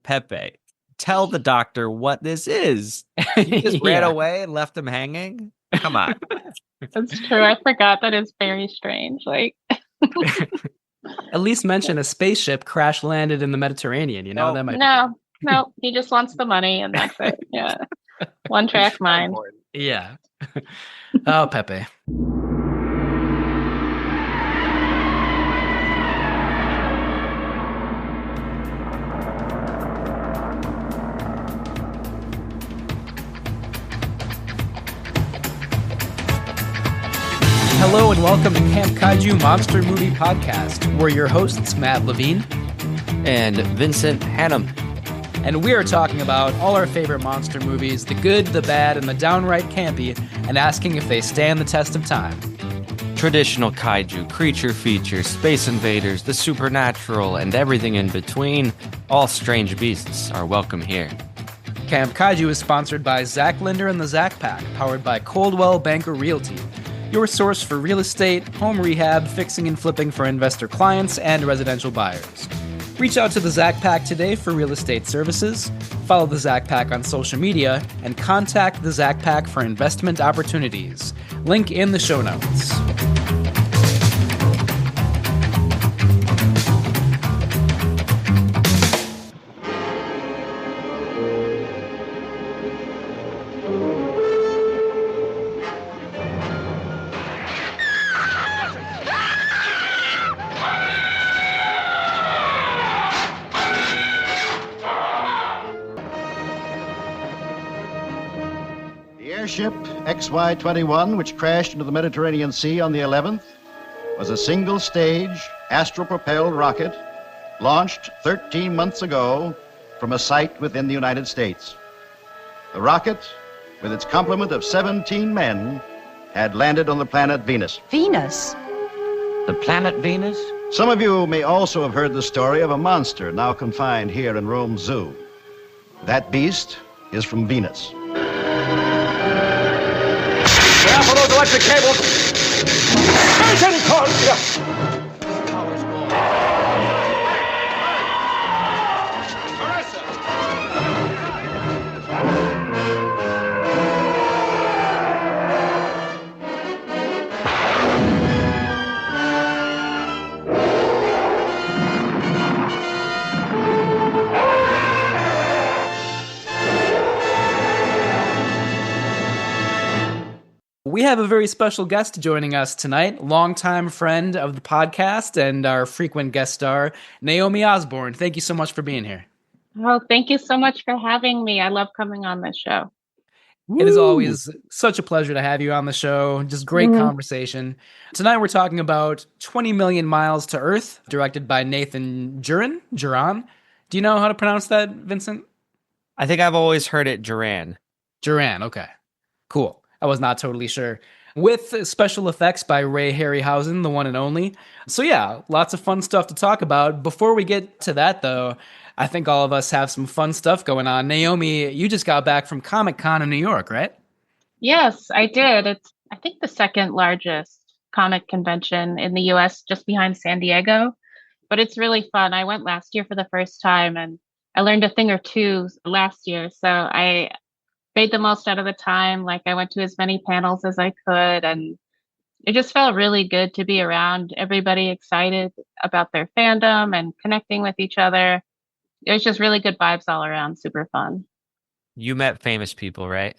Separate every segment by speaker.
Speaker 1: Pepe, tell the doctor what this is. You just ran
Speaker 2: Yeah.
Speaker 1: away and left him hanging? Come on.
Speaker 3: That's true. I forgot that is very strange. Like,
Speaker 2: At least mention a spaceship crash landed in the Mediterranean,
Speaker 1: Oh,
Speaker 2: that might
Speaker 3: no, he just wants the money and that's it. Yeah. One track mind.
Speaker 2: be. Yeah. Oh, Pepe. Hello and welcome to Camp KAIJU Monster Movie Podcast. We're your hosts, Matt Levine
Speaker 1: and Vincent Hannum.
Speaker 2: And we are talking about all our favorite monster movies, the good, the bad, and the downright campy, and asking if they stand the test of time.
Speaker 1: Traditional kaiju, creature features, space invaders, the supernatural, and everything in between. All strange beasts are welcome here.
Speaker 2: Camp KAIJU is sponsored by Zach Linder and the Zach Pack, powered by Coldwell Banker Realty, your source for real estate, home rehab, fixing and flipping for investor clients, and residential buyers. Reach out to the Zach Pack today for real estate services, follow the Zach Pack on social media, and contact the Zach Pack for investment opportunities. Link in the show notes.
Speaker 4: Airship XY-21, which crashed into the Mediterranean Sea on the 11th, was a single-stage, astral-propelled rocket launched 13 months ago from a site within the United States. The rocket, with its complement of 17 men, had landed on the planet Venus.
Speaker 5: Venus?
Speaker 6: The planet Venus?
Speaker 4: Some of you may also have heard the story of a monster now confined here in Rome Zoo. That beast is from Venus.
Speaker 7: For those electric cables. Station call.
Speaker 2: We have a very special guest joining us tonight, longtime friend of the podcast and our frequent guest star, Naomi Osborne. Thank you so much for being here.
Speaker 3: Oh, thank you so much for having me. I love coming on this show.
Speaker 2: It is always such a pleasure to have you on the show. Just great conversation. Tonight we're talking about 20 Million Miles to Earth, directed by Nathan Juran. Do you know how to pronounce that, Vincent?
Speaker 1: I think I've always heard it Juran.
Speaker 2: Juran, okay. Cool. I was not totally sure. With special effects by Ray Harryhausen, the one and only. So yeah, lots of fun stuff to talk about. Before we get to that, though, I think all of us have some fun stuff going on. Naomi, you just got back from Comic-Con in New York, right?
Speaker 3: Yes, I did. It's, I think, the second largest comic convention in the US, just behind San Diego. But it's really fun. I went last year for the first time, and I learned a thing or two last year. So I made the most out of the time. Like, I went to as many panels as I could, and it just felt really good to be around everybody excited about their fandom and connecting with each other. It was just really good vibes all around. Super fun.
Speaker 1: You met famous people, right?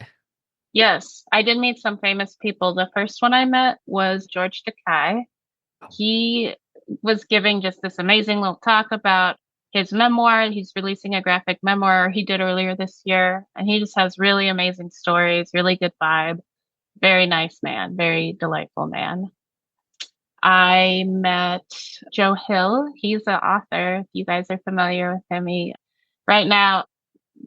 Speaker 3: Yes, I did meet some famous people. The first one I met was George Takei. He was giving just this amazing little talk about his memoir. He's releasing a graphic memoir he did earlier this year, and he just has really amazing stories, really good vibe. Very nice man, very delightful man. I met Joe Hill. He's an author. If you guys are familiar with him, right now,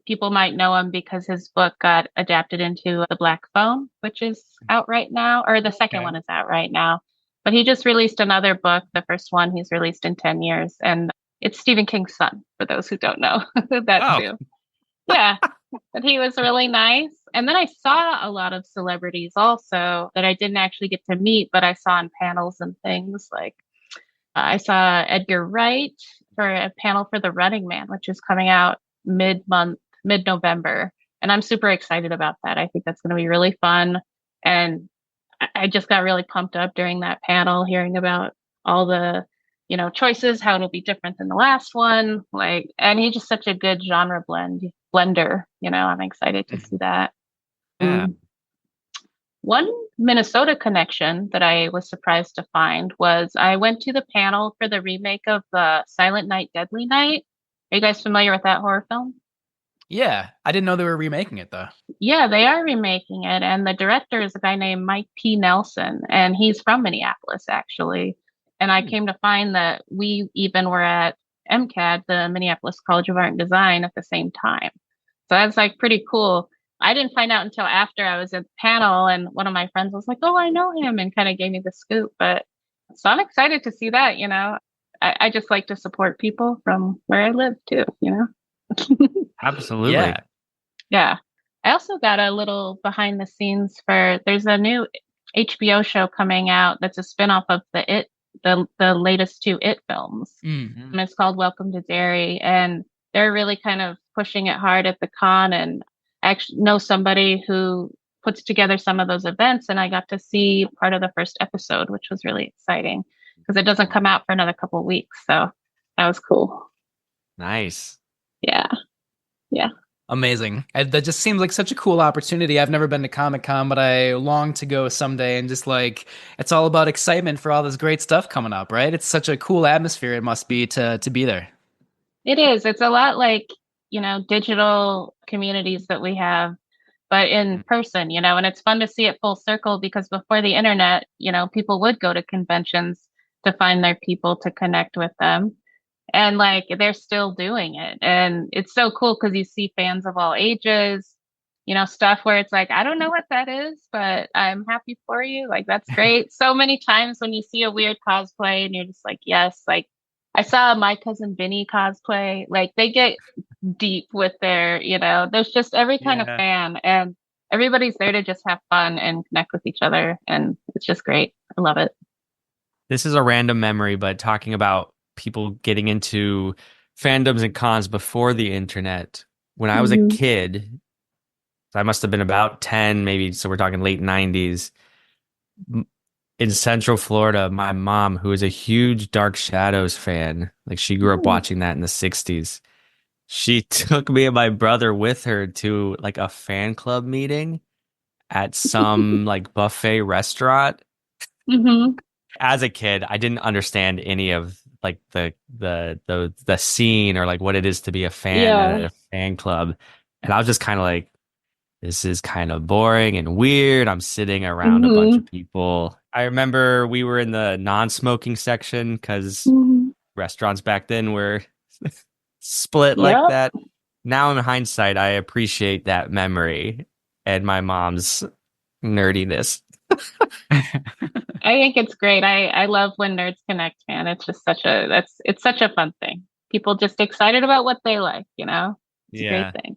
Speaker 3: people might know him because his book got adapted into The Black Phone, which is out right now, or the second one is out right now. But he just released another book, the first one he's released in 10 years, and it's Stephen King's son, for those who don't know that too. Yeah, but he was really nice. And then I saw a lot of celebrities also that I didn't actually get to meet, but I saw in panels and things. Like I saw Edgar Wright for a panel for The Running Man, which is coming out mid-November. And I'm super excited about that. I think that's going to be really fun. And I just got really pumped up during that panel, hearing about all the, choices, how it'll be different than the last one. And he's just such a good genre blender. I'm excited to see that.
Speaker 1: Yeah.
Speaker 3: One Minnesota connection that I was surprised to find was I went to the panel for the remake of the Silent Night, Deadly Night. Are you guys familiar with that horror film?
Speaker 2: Yeah, I didn't know they were remaking it though.
Speaker 3: Yeah, they are remaking it. And the director is a guy named Mike P. Nelson, and he's from Minneapolis, actually. And I came to find that we even were at MCAD, the Minneapolis College of Art and Design, at the same time. So that's pretty cool. I didn't find out until after I was at the panel, and one of my friends was like, "Oh, I know him," and kind of gave me the scoop. But so I'm excited to see that. I just like to support people from where I live too.
Speaker 1: Absolutely.
Speaker 3: Yeah. I also got a little behind the scenes there's a new HBO show coming out that's a spinoff of the latest two It films.
Speaker 2: Mm-hmm.
Speaker 3: And it's called Welcome to Derry, and they're really kind of pushing it hard at the con. And I actually know somebody who puts together some of those events, and I got to see part of the first episode, which was really exciting because it doesn't come out for another couple of weeks. So that was cool.
Speaker 1: Nice.
Speaker 3: Yeah.
Speaker 2: Amazing. That just seems like such a cool opportunity. I've never been to Comic-Con, but I long to go someday, and just it's all about excitement for all this great stuff coming up, right? It's such a cool atmosphere it must be to be there.
Speaker 3: It is. It's a lot like, digital communities that we have, but in person, and it's fun to see it full circle because before the internet, people would go to conventions to find their people to connect with them. And they're still doing it. And it's so cool because you see fans of all ages, stuff where it's I don't know what that is, but I'm happy for you. That's great. So many times when you see a weird cosplay and you're just yes, I saw my cousin Vinny cosplay, they get deep with their, there's just every kind of fan, and everybody's there to just have fun and connect with each other. And it's just great. I love it.
Speaker 1: This is a random memory, but talking about people getting into fandoms and cons before the internet. When I was a kid, I must have been about 10, maybe. So we're talking late 90s. In Central Florida, my mom, who is a huge Dark Shadows fan, she grew up watching that in the 60s. She took me and my brother with her to a fan club meeting at some buffet restaurant.
Speaker 3: Mm-hmm.
Speaker 1: As a kid, I didn't understand any of the scene or what it is to be a fan at a fan club. And I was just kind of this is kind of boring and weird. I'm sitting around a bunch of people. I remember we were in the non-smoking section because restaurants back then were split like that. Now in hindsight, I appreciate that memory and my mom's nerdiness.
Speaker 3: I think it's great. I love when nerds connect, man. It's just it's such a fun thing. People just excited about what they like, It's a great thing.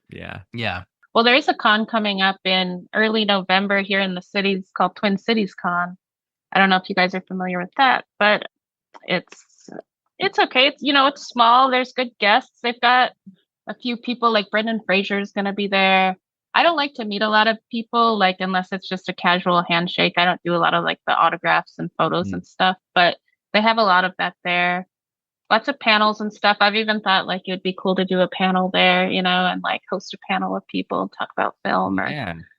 Speaker 2: Yeah.
Speaker 3: Well, there is a con coming up in early November here in the city. It's called Twin Cities Con. I don't know if you guys are familiar with that, but it's okay. It's it's small. There's good guests. They've got a few people Brendan Fraser is going to be there. I don't like to meet a lot of people, unless it's just a casual handshake. I don't do a lot of the autographs and photos and stuff, but they have a lot of that there. Lots of panels and stuff. I've even thought it'd be cool to do a panel there, and host a panel of people and talk about film, or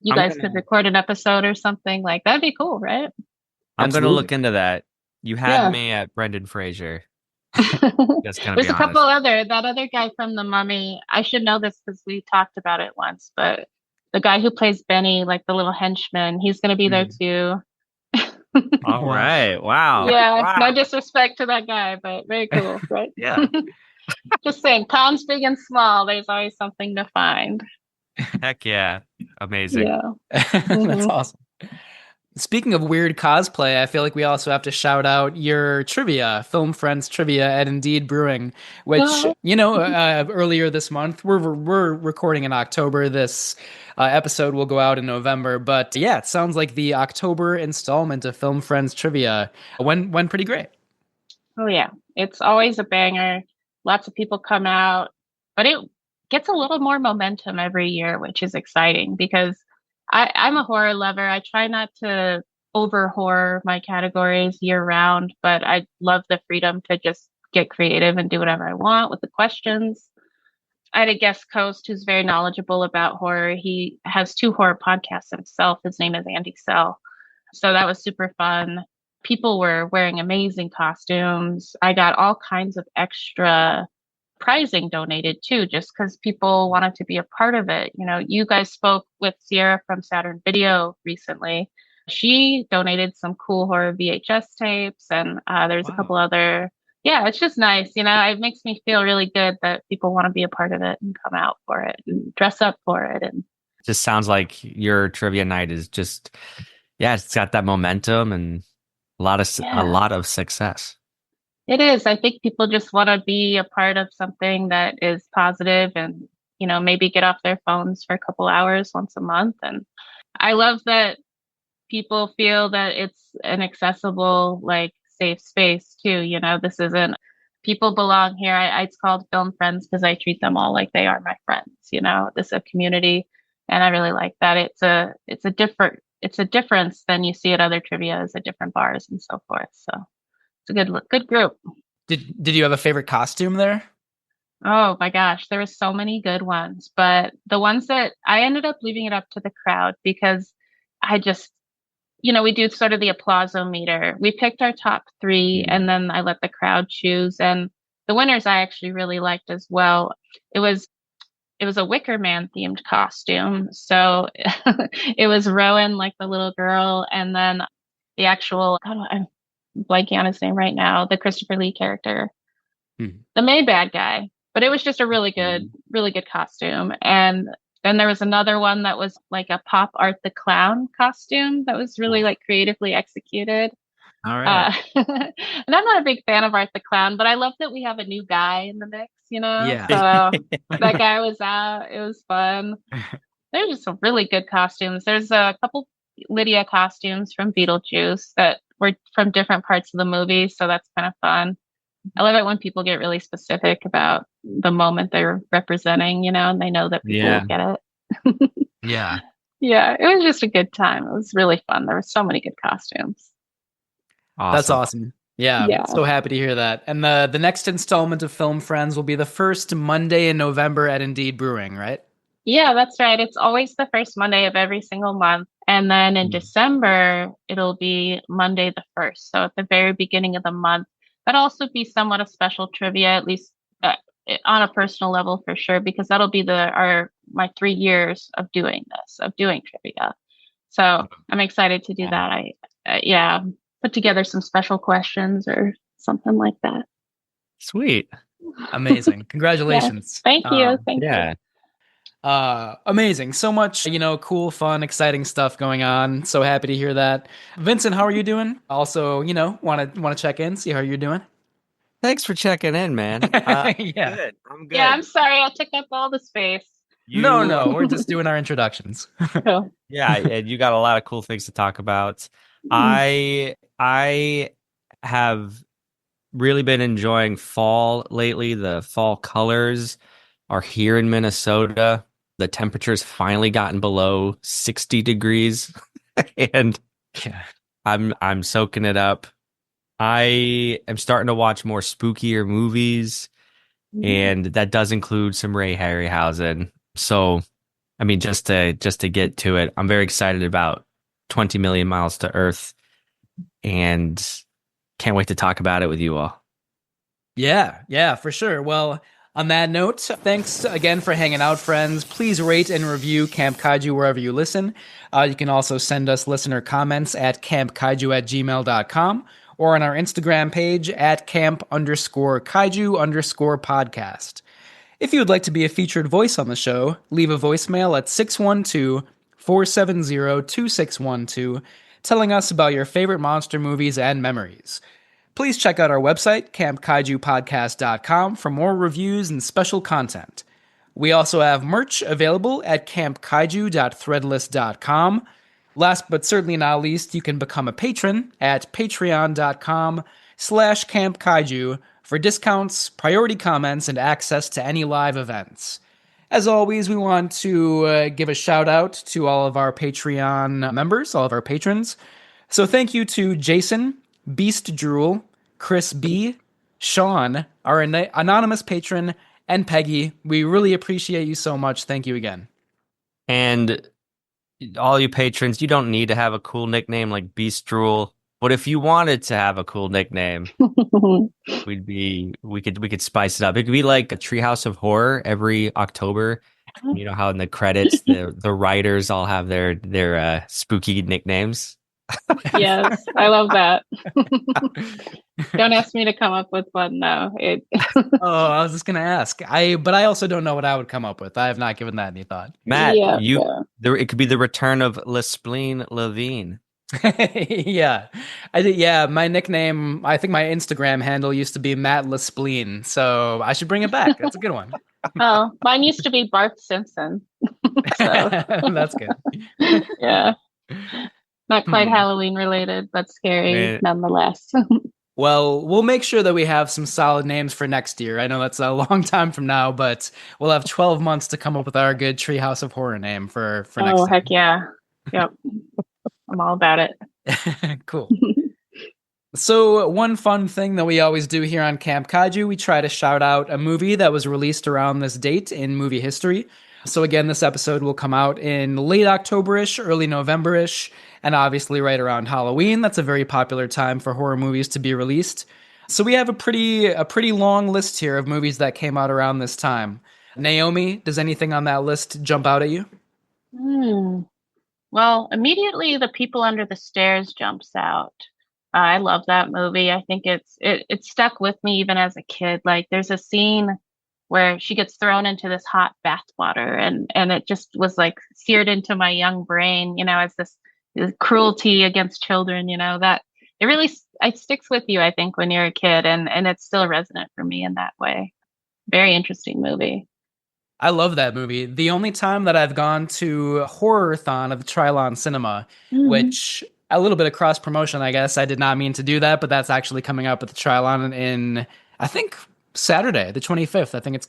Speaker 3: you guys could record an episode or something. That'd be cool, right?
Speaker 1: I'm going to look into that. You had me at Brendan Fraser.
Speaker 3: There's a couple that other guy from The Mummy. I should know this because we talked about it once, but the guy who plays Benny, the little henchman, he's going to be there too.
Speaker 1: All right. Wow.
Speaker 3: Yeah.
Speaker 1: Wow.
Speaker 3: No disrespect to that guy, but very cool, right?
Speaker 1: Yeah.
Speaker 3: Just saying, cons big and small, there's always something to find.
Speaker 1: Heck yeah. Amazing.
Speaker 3: Yeah.
Speaker 2: That's awesome. Speaking of weird cosplay, I feel like we also have to shout out your trivia, Film Friends Trivia at Indeed Brewing, which, earlier this month, we're recording in October. This episode will go out in November. But yeah, it sounds like the October installment of Film Friends Trivia went pretty great.
Speaker 3: Oh, yeah. It's always a banger. Lots of people come out. But gets a little more momentum every year, which is exciting because I'm a horror lover. I try not to over horror my categories year round, but I love the freedom to just get creative and do whatever I want with the questions. I had a guest host who's very knowledgeable about horror. He has two horror podcasts himself. His name is Andy Sell. So that was super fun. People were wearing amazing costumes. I got all kinds of extra prizing donated too, just because people wanted to be a part of it. You know, you guys spoke with Sierra from Saturn Video recently. She donated some cool horror VHS tapes, and there's a couple other. Yeah, it's just nice. You know, it makes me feel really good that people want to be a part of it and come out for it and dress up for it. And
Speaker 1: Just sounds like your trivia night is just, yeah, it's got that momentum and a
Speaker 3: yeah,
Speaker 1: lot of success.
Speaker 3: it is. I think people just want to be a part of something that is positive and, you know, maybe get off their phones for a couple hours once a month. And I love that people feel that it's an accessible, like, safe space too. You know, this isn't people belong here. It's called Film Friends because I treat them all like they are my friends. You know, this is a community, and I really like that. It's a difference than you see at other trivias at different bars and so forth. So it's a good group.
Speaker 2: Did you have a favorite costume there?
Speaker 3: Oh my gosh, there were so many good ones, but the ones that I ended up leaving it up to the crowd because I just, you know, we do sort of the applause-o-meter. We picked our top three and then I let the crowd choose. And the winners I actually really liked as well. It was a Wicker Man themed costume. So it was Rowan, like the little girl, and then the actual, I'm blanking on his name right now, the Christopher Lee character, the main bad guy. But it was just a really good costume. And then there was another one that was like a Pop Art the Clown costume that was really like creatively executed.
Speaker 1: All right.
Speaker 3: And I'm not a big fan of Art the Clown, but I love that we have a new guy in the mix, you know?
Speaker 2: Yeah.
Speaker 3: So that guy was out. It was fun. There's just some really good costumes. There's a couple Lydia costumes from Beetlejuice that were from different parts of the movie. So that's kind of fun. I love it when people get really specific about the moment they're representing, you know, and they know that people will get it.
Speaker 2: Yeah.
Speaker 3: Yeah, it was just a good time. It was really fun. There were so many good costumes.
Speaker 1: Awesome.
Speaker 2: That's awesome. Yeah, so happy to hear that. And the next installment of Film Friends will be the first Monday in November at Indeed Brewing, right?
Speaker 3: Yeah, that's right. It's always the first Monday of every single month. And then in December, it'll be Monday the 1st. So at the very beginning of the month. That'll also be somewhat of special trivia, at least on a personal level for sure, because that'll be my 3 years of doing trivia. So I'm excited to do that. I put together some special questions or something like that.
Speaker 1: Sweet.
Speaker 2: Amazing. Congratulations.
Speaker 3: Thank you. Thank you.
Speaker 2: Amazing. So much, cool, fun, exciting stuff going on. So happy to hear that. Vincent, how are you doing? Also, want to check in, see how you're doing.
Speaker 1: Thanks for checking in, man.
Speaker 2: Yeah.
Speaker 1: Good. I'm good.
Speaker 3: Yeah, I'm sorry I took up all the space.
Speaker 2: No, we're just doing our introductions.
Speaker 3: Cool.
Speaker 1: Yeah, and you got a lot of cool things to talk about. I have really been enjoying fall lately. The fall colors are here in Minnesota. The temperature's finally gotten below 60 degrees and I'm soaking it up. I am starting to watch more spookier movies, and that does include some Ray Harryhausen. So, I mean, just to get to it, I'm very excited about 20 Million Miles to Earth and can't wait to talk about it with you all.
Speaker 2: Yeah, for sure. Well, on that note, thanks again for hanging out, friends. Please rate and review Camp Kaiju wherever you listen. You can also send us listener comments at campkaiju@gmail.com or on our Instagram page at camp_kaiju_podcast. If you would like to be a featured voice on the show, leave a voicemail at 612-470-2612, telling us about your favorite monster movies and memories. Please check out our website, campkaijupodcast.com, for more reviews and special content. We also have merch available at campkaiju.threadless.com. Last but certainly not least, you can become a patron at patreon.com/campkaiju for discounts, priority comments, and access to any live events. As always, we want to give a shout out to all of our Patreon members, all of our patrons. So thank you to Jason, Beast Drool, Chris B, Sean, our anonymous patron, and Peggy. We really appreciate you so much. Thank you again.
Speaker 1: And all you patrons, you don't need to have a cool nickname like Beast Drool, but if you wanted to have a cool nickname, we could spice it up. It could be like a Treehouse of Horror every October. You know how in the credits the writers all have their spooky nicknames.
Speaker 3: Yes, I love that. Don't ask me to come up with one though.
Speaker 2: Oh, I was just gonna ask. But I also don't know what I would come up with. I have not given that any thought.
Speaker 1: Matt,
Speaker 3: Yeah,
Speaker 1: it could be the return of Le Spleen Levine.
Speaker 2: Yeah, I think. Yeah, my nickname. I think my Instagram handle used to be Matt LeSpleen, so I should bring it back. That's a good one.
Speaker 3: Oh, mine used to be Bart Simpson. So
Speaker 2: That's good.
Speaker 3: yeah, not quite Halloween related, but scary nonetheless.
Speaker 2: Well, we'll make sure that we have some solid names for next year. I know that's a long time from now, but we'll have 12 months to come up with our good Treehouse of Horror name for next time.
Speaker 3: Oh, heck yeah. Yep. I'm all about it.
Speaker 2: Cool. So one fun thing that we always do here on Camp Kaiju, we try to shout out a movie that was released around this date in movie history. So again, this episode will come out in late October-ish, early November-ish, and obviously right around Halloween. That's a very popular time for horror movies to be released. So we have a pretty long list here of movies that came out around this time. Naomi, does anything on that list jump out at you?
Speaker 3: Well, immediately The People Under the Stairs jumps out. I love that movie. I think it stuck with me even as a kid. Like there's a scene where she gets thrown into this hot bath water and it just was like seared into my young brain, as this cruelty against children, that it sticks with you, I think, when you're a kid and it's still resonant for me in that way. Very interesting movie.
Speaker 2: I love that movie. The only time that I've gone to Horror-thon of Trilon Cinema, which a little bit of cross promotion, I guess. I did not mean to do that, but that's actually coming up at the Trilon in, I think, Saturday, the 25th. I think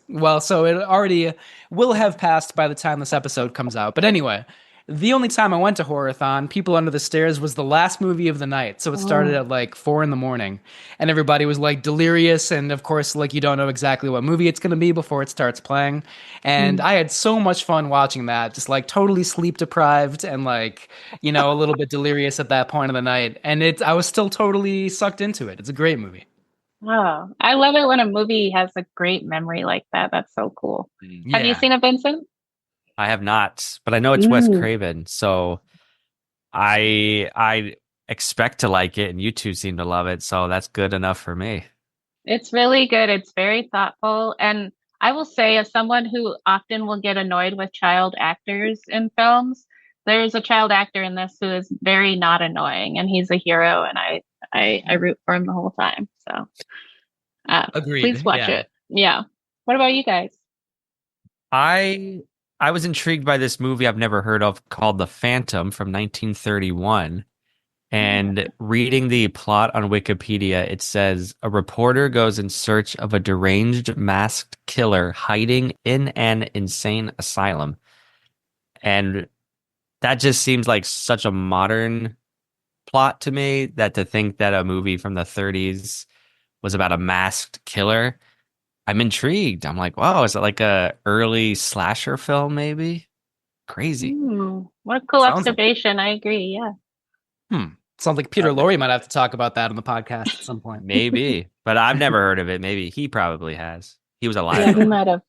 Speaker 2: so it already will have passed by the time this episode comes out. But anyway, the only time I went to Horror-thon, People Under the Stairs was the last movie of the night. So it started at like 4 a.m. and everybody was like delirious. And of course, like you don't know exactly what movie it's going to be before it starts playing. And I had so much fun watching that, just like totally sleep deprived and like, a little bit delirious at that point of the night. And I was still totally sucked into it. It's a great movie.
Speaker 3: Oh, I love it when a movie has a great memory like that. That's so cool.
Speaker 2: Yeah.
Speaker 3: Have you seen it, Vincent?
Speaker 1: I have not, but I know it's Wes Craven, so I expect to like it, and you two seem to love it, so that's good enough for me.
Speaker 3: It's really good. It's very thoughtful, and I will say, as someone who often will get annoyed with child actors in films, there's a child actor in this who is very not annoying, and he's a hero, and I root for him the whole time. So,
Speaker 2: Agreed.
Speaker 3: Please watch it. Yeah. What about you guys?
Speaker 1: I was intrigued by this movie I've never heard of called The Phantom from 1931. And reading the plot on Wikipedia, it says a reporter goes in search of a deranged masked killer hiding in an insane asylum. And that just seems like such a modern plot to me, that to think that a movie from the 30s was about a masked killer. I'm intrigued. I'm like, wow, is it like a early slasher film maybe? Crazy.
Speaker 3: What a cool observation. I agree. Yeah.
Speaker 2: Sounds like Peter Lorre might have to talk about that on the podcast at some point.
Speaker 1: Maybe, but I've never heard of it. Maybe he probably has. He was alive.
Speaker 3: Yeah, he might have.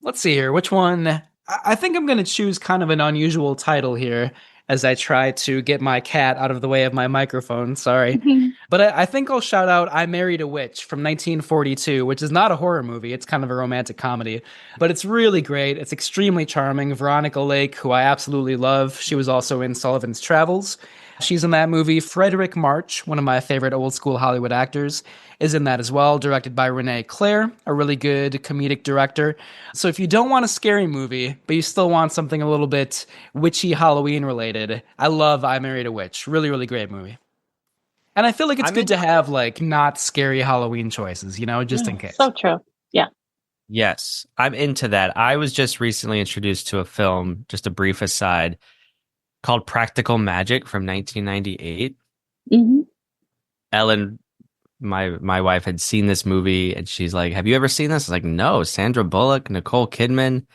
Speaker 2: Let's see here. Which one? I think I'm going to choose kind of an unusual title here as I try to get my cat out of the way of my microphone. Sorry. But I think I'll shout out I Married a Witch from 1942, which is not a horror movie. It's kind of a romantic comedy, but it's really great. It's extremely charming. Veronica Lake, who I absolutely love. She was also in Sullivan's Travels. She's in that movie. Frederick March, one of my favorite old school Hollywood actors, is in that as well, directed by Renee Clare, a really good comedic director. So if you don't want a scary movie, but you still want something a little bit witchy Halloween related, I love I Married a Witch. Really, really great movie. And I feel like it's good to have like not scary Halloween choices, just in case.
Speaker 3: So true. Yeah.
Speaker 1: Yes, I'm into that. I was just recently introduced to a film, just a brief aside, called Practical Magic from 1998.
Speaker 3: Hmm.
Speaker 1: Ellen, my wife, had seen this movie and she's like, "Have you ever seen this?" I was like, "No." Sandra Bullock, Nicole Kidman,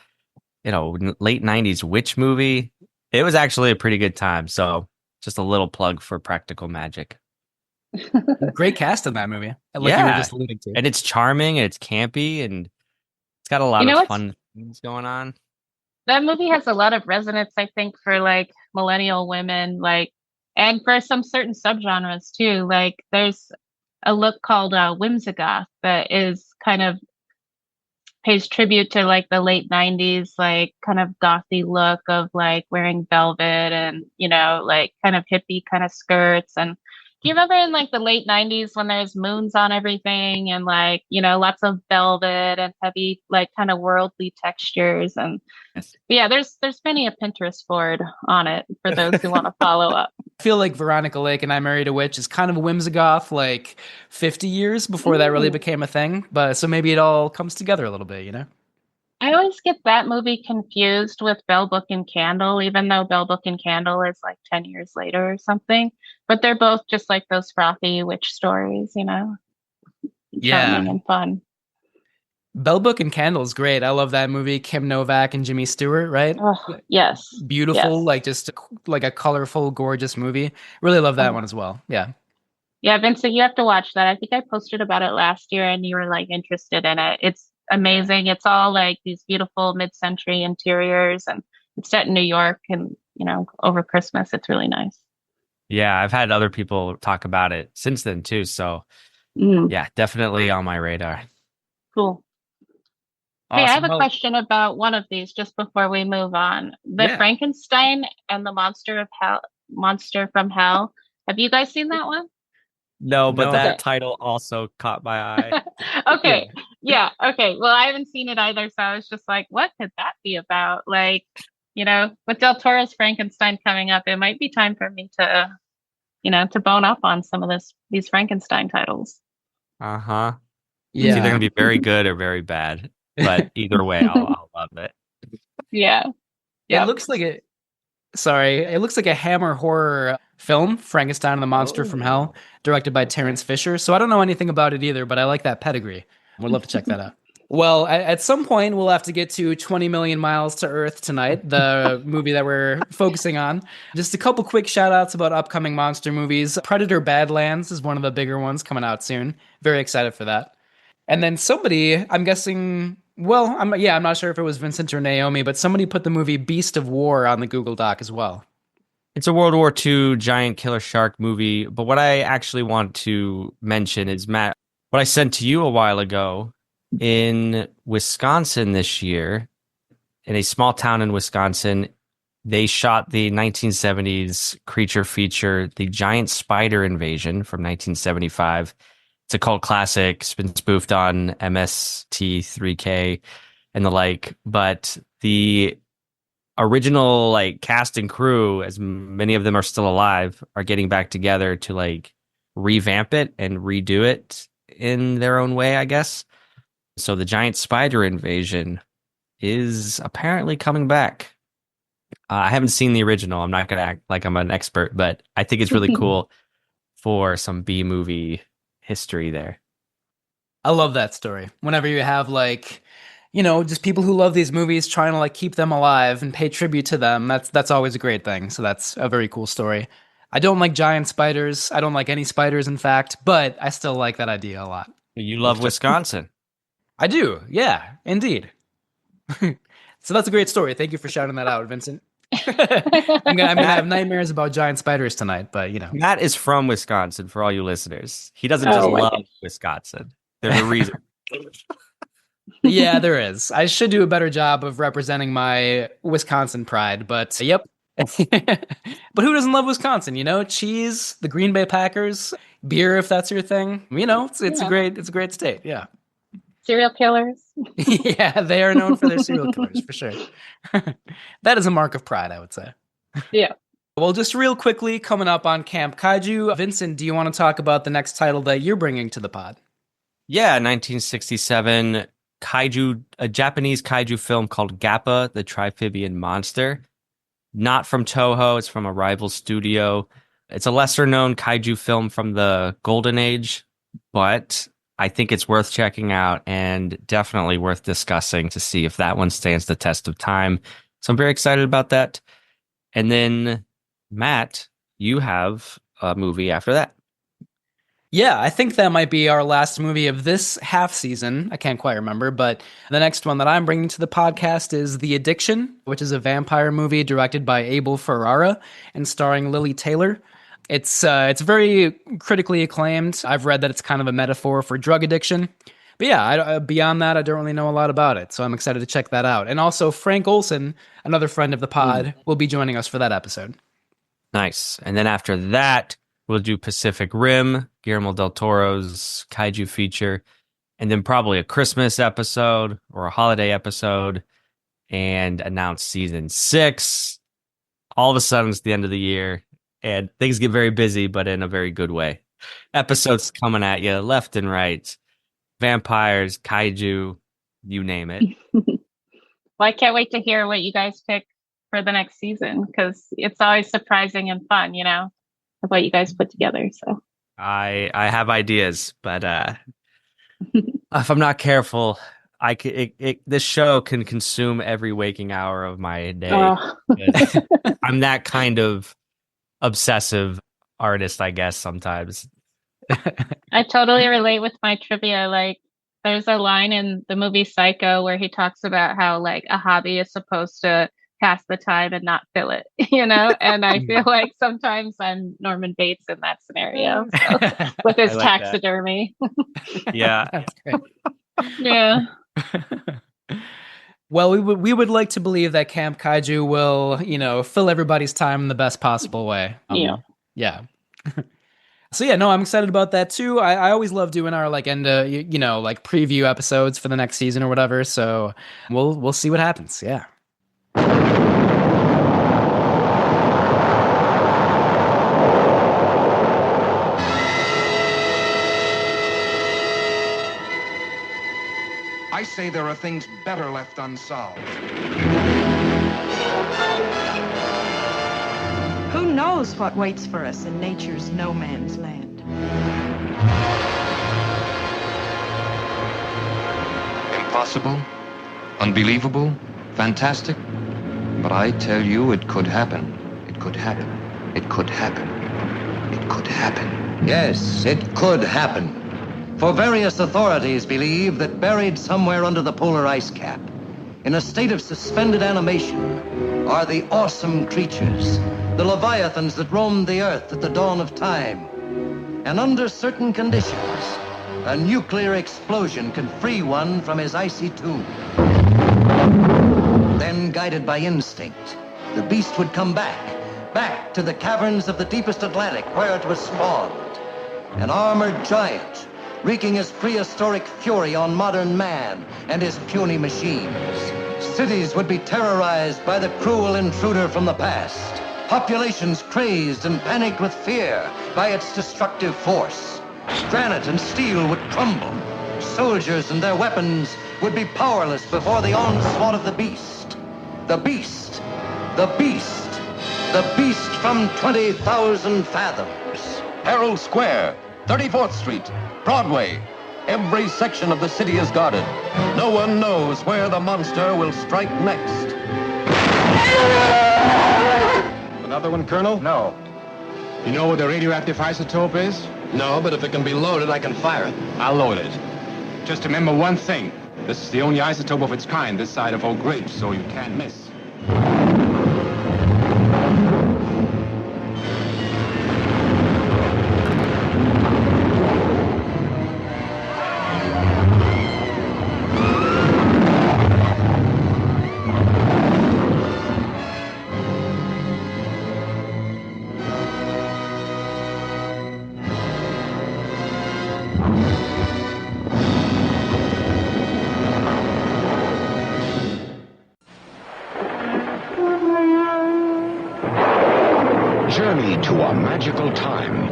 Speaker 1: late 90s witch movie. It was actually a pretty good time. So just a little plug for Practical Magic.
Speaker 2: Great cast in that movie, like you were
Speaker 1: Yeah.
Speaker 2: just alluding to.
Speaker 1: And it's charming and it's campy and it's got a
Speaker 3: You
Speaker 1: lot
Speaker 3: know
Speaker 1: of
Speaker 3: what's
Speaker 1: fun things going on.
Speaker 3: that movie has a lot of resonance, I think, for like millennial women, like, and for some certain subgenres too. Like, there's a look called whimsigoth that is kind of pays tribute to like the late 90s, like kind of gothy look of like wearing velvet and, like kind of hippie kind of skirts. And do you remember in like the late 90s when there's moons on everything and like, lots of velvet and heavy, like kind of worldly textures? And
Speaker 1: Yes.
Speaker 3: yeah, there's many a Pinterest board on it for those who want to follow up.
Speaker 2: I feel like Veronica Lake and I Married a Witch is kind of a whimsigoth, like 50 years before that really
Speaker 3: Mm.
Speaker 2: became a thing. But so maybe it all comes together a little bit, you know?
Speaker 3: I always get that movie confused with Bell Book and Candle, even though Bell Book and Candle is like 10 years later or something. But they're both just like those frothy witch stories,
Speaker 2: Yeah.
Speaker 3: charming and fun.
Speaker 2: Bell Book and Candle is great. I love that movie. Kim Novak and Jimmy Stewart, right?
Speaker 3: Oh, yes.
Speaker 2: Beautiful,
Speaker 3: Yes.
Speaker 2: like just like a colorful, gorgeous movie. Really love that
Speaker 3: Oh.
Speaker 2: one as well. Yeah.
Speaker 3: Yeah, Vincent, you have to watch that. I think I posted about it last year and you were like interested in it. It's amazing. It's all like these beautiful mid-century interiors and it's set in New York and, over Christmas. It's really nice.
Speaker 1: Yeah, I've had other people talk about it since then too. So
Speaker 3: Mm,
Speaker 1: yeah, definitely on my radar.
Speaker 3: cool. Hey, I have
Speaker 2: Awesome.
Speaker 3: a
Speaker 2: Well,
Speaker 3: question about one of these just before we move on. The
Speaker 2: yeah.
Speaker 3: Frankenstein and the Monster from Hell. Have you guys seen that one?
Speaker 1: No, but
Speaker 2: No.
Speaker 3: Okay.
Speaker 1: that title also caught my eye.
Speaker 3: Okay. Yeah. Okay. Well, I haven't seen it either, so I was just like, what could that be about? Like, with Del Toro's Frankenstein coming up, it might be time for me to bone up on some of these Frankenstein titles.
Speaker 1: Uh-huh. It's either
Speaker 2: Yeah.
Speaker 1: gonna be very good or very bad. But either way, I'll love it.
Speaker 3: Yeah.
Speaker 2: It
Speaker 3: Yep.
Speaker 2: looks like it. Sorry, it looks like a Hammer horror film, Frankenstein and the Monster from Hell, directed by Terrence Fisher. So I don't know anything about it either, but I like that pedigree. Would love to check that out. Well, at some point, we'll have to get to 20 Million Miles to Earth tonight, the movie that we're focusing on. Just a couple quick shout outs about upcoming monster movies. Predator Badlands is one of the bigger ones coming out soon. Very excited for that. And then somebody, I'm guessing, well, I'm not sure if it was Vincent or Naomi, but somebody put the movie Beast of War on the Google Doc as well.
Speaker 1: It's a World War II giant killer shark movie. But what I actually want to mention is, Matt, what I sent to you a while ago in Wisconsin this year, in a small town in Wisconsin, they shot the 1970s creature feature, The Giant Spider Invasion from 1975. It's a cult classic. It's been spoofed on MST3K and the like. But the original like cast and crew, as many of them are still alive, are getting back together to like revamp it and redo it in their own way, I guess. So the Giant Spider Invasion is apparently coming back. I haven't seen the original. I'm not going to act like I'm an expert, but I think it's really cool for some B movie history there.
Speaker 2: I love that story. Whenever you have like, just people who love these movies trying to like keep them alive and pay tribute to them, that's always a great thing. So that's a very cool story. I don't like giant spiders. I don't like any spiders, in fact, but I still like that idea a lot.
Speaker 1: You love Wisconsin.
Speaker 2: I do. Yeah, indeed. So that's a great story. Thank you for shouting that out, Vincent. I'm gonna have nightmares about giant spiders tonight, but
Speaker 1: Matt is from Wisconsin for all you listeners. He doesn't
Speaker 3: Oh,
Speaker 1: just
Speaker 3: my
Speaker 1: love
Speaker 3: gosh.
Speaker 1: Wisconsin. There's a reason.
Speaker 2: Yeah, there is. I should do a better job of representing my Wisconsin pride, but yep. But who doesn't love Wisconsin? Cheese, the Green Bay Packers, beer if that's your thing. It's
Speaker 3: Yeah.
Speaker 2: a great state. Yeah.
Speaker 3: Serial killers.
Speaker 2: Yeah, they are known for their serial killers for sure. That is a mark of pride, I would say.
Speaker 3: Yeah.
Speaker 2: Well, just real quickly, coming up on Camp Kaiju, Vincent, do you want to talk about the next title that you're bringing to the pod?
Speaker 1: Yeah, 1967 a Japanese kaiju film called Gappa, the Triphibian Monster. Not from Toho, it's from a rival studio. It's a lesser known kaiju film from the Golden Age, but I think it's worth checking out and definitely worth discussing to see if that one stands the test of time. So I'm very excited about that. And then, Matt, you have a movie after that.
Speaker 2: Yeah, I think that might be our last movie of this half season. I can't quite remember, but the next one that I'm bringing to the podcast is The Addiction, which is a vampire movie directed by Abel Ferrara and starring Lily Taylor. It's very critically acclaimed. I've read that it's kind of a metaphor for drug addiction. But yeah, beyond that, I don't really know a lot about it, so I'm excited to check that out. And also, Frank Olson, another friend of the pod, will be joining us for that episode.
Speaker 1: Nice. And then after that, we'll do Pacific Rim, Guillermo del Toro's kaiju feature, and then probably a Christmas episode or a holiday episode, and announce season 6. All of a sudden, it's the end of the year, and things get very busy, but in a very good way. Episodes coming at you left and right. Vampires, kaiju, you name it.
Speaker 3: Well, I can't wait to hear what you guys pick for the next season, because it's always surprising and fun, of what you guys put together. So
Speaker 1: I have ideas, but if I'm not careful, this show can consume every waking hour of my day. I'm that kind of obsessive artist, I guess, sometimes.
Speaker 3: I totally relate with my trivia. Like, there's a line in the movie Psycho where he talks about how like a hobby is supposed to pass the time and not fill it, and I feel like sometimes I'm Norman Bates in that scenario, so, with his taxidermy.
Speaker 1: Yeah.
Speaker 2: That's great.
Speaker 3: Yeah.
Speaker 2: Well, we would like to believe that Camp Kaiju will, fill everybody's time in the best possible way. Yeah. So yeah, no, I'm excited about that too. I always love doing our like end, like preview episodes for the next season or whatever. So we'll see what happens. Yeah.
Speaker 5: I say there are things better left unsolved.
Speaker 8: Who knows what waits for us in nature's no man's land?
Speaker 5: Impossible, unbelievable, fantastic. But I tell you, it could happen. It could happen. It could happen. It could happen.
Speaker 6: Yes, it could happen. For various authorities believe that buried somewhere under the polar ice cap, in a state of suspended animation, are the awesome creatures, the leviathans that roamed the earth at the dawn of time. And under certain conditions, a nuclear explosion can free one from his icy tomb. Then, guided by instinct, the beast would come back to the caverns of the deepest Atlantic where it was spawned. An armored giant, wreaking his prehistoric fury on modern man and his puny machines. Cities would be terrorized by the cruel intruder from the past. Populations crazed and panicked with fear by its destructive force. Granite and steel would crumble. Soldiers and their weapons would be powerless before the onslaught of the beast. The beast. The beast. The beast from 20,000 fathoms.
Speaker 7: Herald Square, 34th Street, Broadway. Every section of the city is guarded. No one knows where the monster will strike next.
Speaker 9: Another one, Colonel?
Speaker 5: No.
Speaker 9: You know where the radioactive isotope is?
Speaker 7: No, but if it can be loaded, I can fire it.
Speaker 9: I'll load it. Just remember one thing. This is the only isotope of its kind this side of Oak Ridge, so you can't miss.
Speaker 10: Journey to a magical time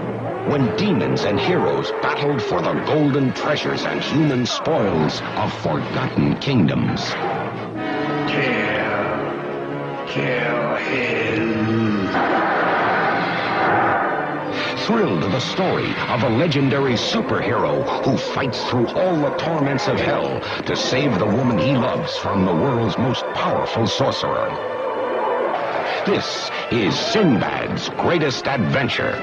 Speaker 10: when demons and heroes battled for the golden treasures and human spoils of forgotten kingdoms. Kill him. Thrill to the story of a legendary superhero who fights through all the torments of hell to save the woman he loves from the world's most powerful sorcerer. This is Sinbad's greatest adventure.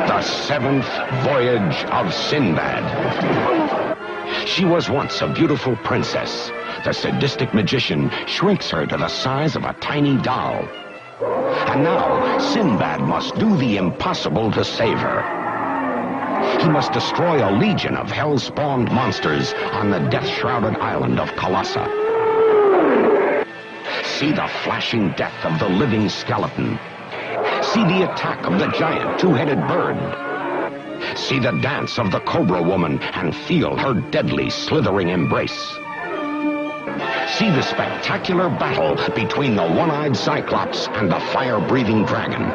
Speaker 10: The Seventh Voyage of Sinbad. She was once a beautiful princess. The sadistic magician shrinks her to the size of a tiny doll. And now, Sinbad must do the impossible to save her. He must destroy a legion of hell-spawned monsters on the death-shrouded island of Colossa. See the flashing death of the living skeleton. See the attack of the giant two-headed bird. See the dance of the Cobra Woman and feel her deadly slithering embrace. See the spectacular battle between the one-eyed Cyclops and the fire-breathing dragon.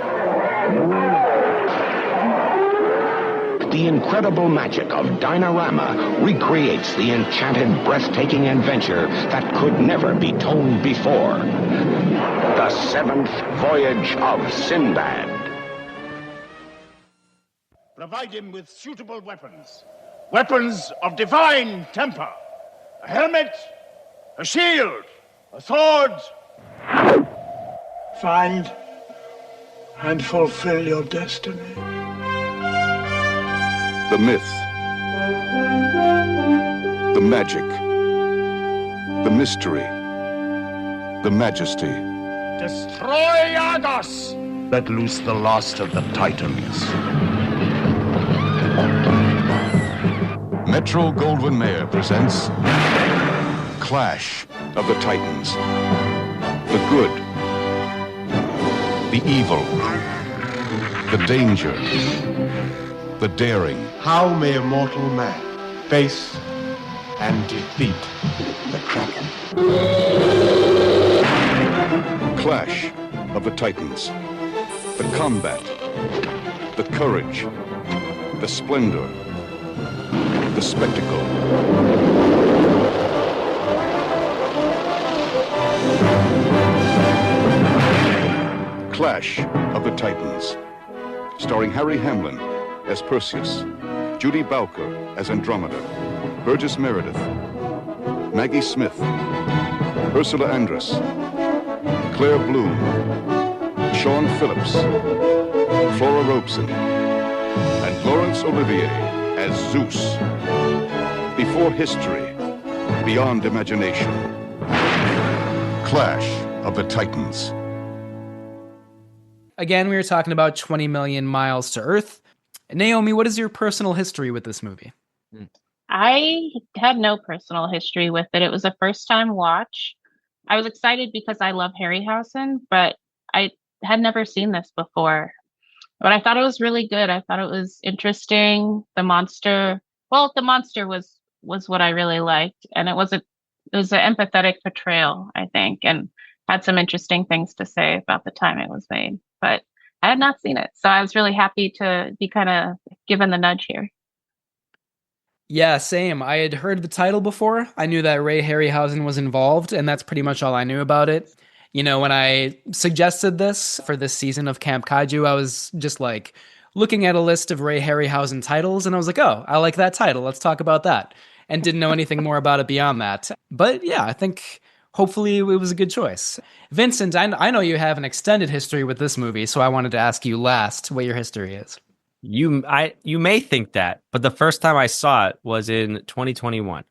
Speaker 10: The incredible magic of Dynarama recreates the enchanted, breathtaking adventure that could never be told before. The Seventh Voyage of Sinbad.
Speaker 11: Provide him with suitable weapons. Weapons of divine temper. A helmet, a shield, a sword.
Speaker 12: Find and fulfill your destiny.
Speaker 13: The myth, the magic, the mystery, the majesty.
Speaker 11: Destroy Argos!
Speaker 12: Let loose the last of the Titans.
Speaker 13: Metro-Goldwyn-Mayer presents Clash of the Titans. The good, the evil, the danger, the daring.
Speaker 12: How may a mortal man face and defeat the Kraken?
Speaker 13: Clash of the Titans. The combat, the courage, the splendor, the spectacle. Clash of the Titans. Starring Harry Hamlin as Perseus, Judy Bowker as Andromeda, Burgess Meredith, Maggie Smith, Ursula Andress, Claire Bloom, Sean Phillips, Flora Robeson, and Laurence Olivier as Zeus. Before history, beyond imagination. Clash of the Titans.
Speaker 2: Again, we were talking about 20 million miles to Earth. Naomi, what is your personal history with this movie?
Speaker 3: I had no personal history with it. It was a first time watch. I was excited because I love Harryhausen, but I had never seen this before. But I thought it was really good. I thought it was interesting. The monster was what I really liked, and it was an empathetic portrayal, I think, and had some interesting things to say about the time it was made. But I had not seen it, so I was really happy to be kind of given the nudge here.
Speaker 2: Yeah, same. I had heard the title before. I knew that Ray Harryhausen was involved, and that's pretty much all I knew about it. You know, when I suggested this for this season of Camp Kaiju, I was just like looking at a list of Ray Harryhausen titles, and I was like, oh, I like that title. Let's talk about that. And didn't know anything more about it beyond that. But yeah, I think hopefully it was a good choice. Vincent, I know you have an extended history with this movie, so I wanted to ask you last what your history is.
Speaker 1: You may think that, but the first time I saw it was in 2021.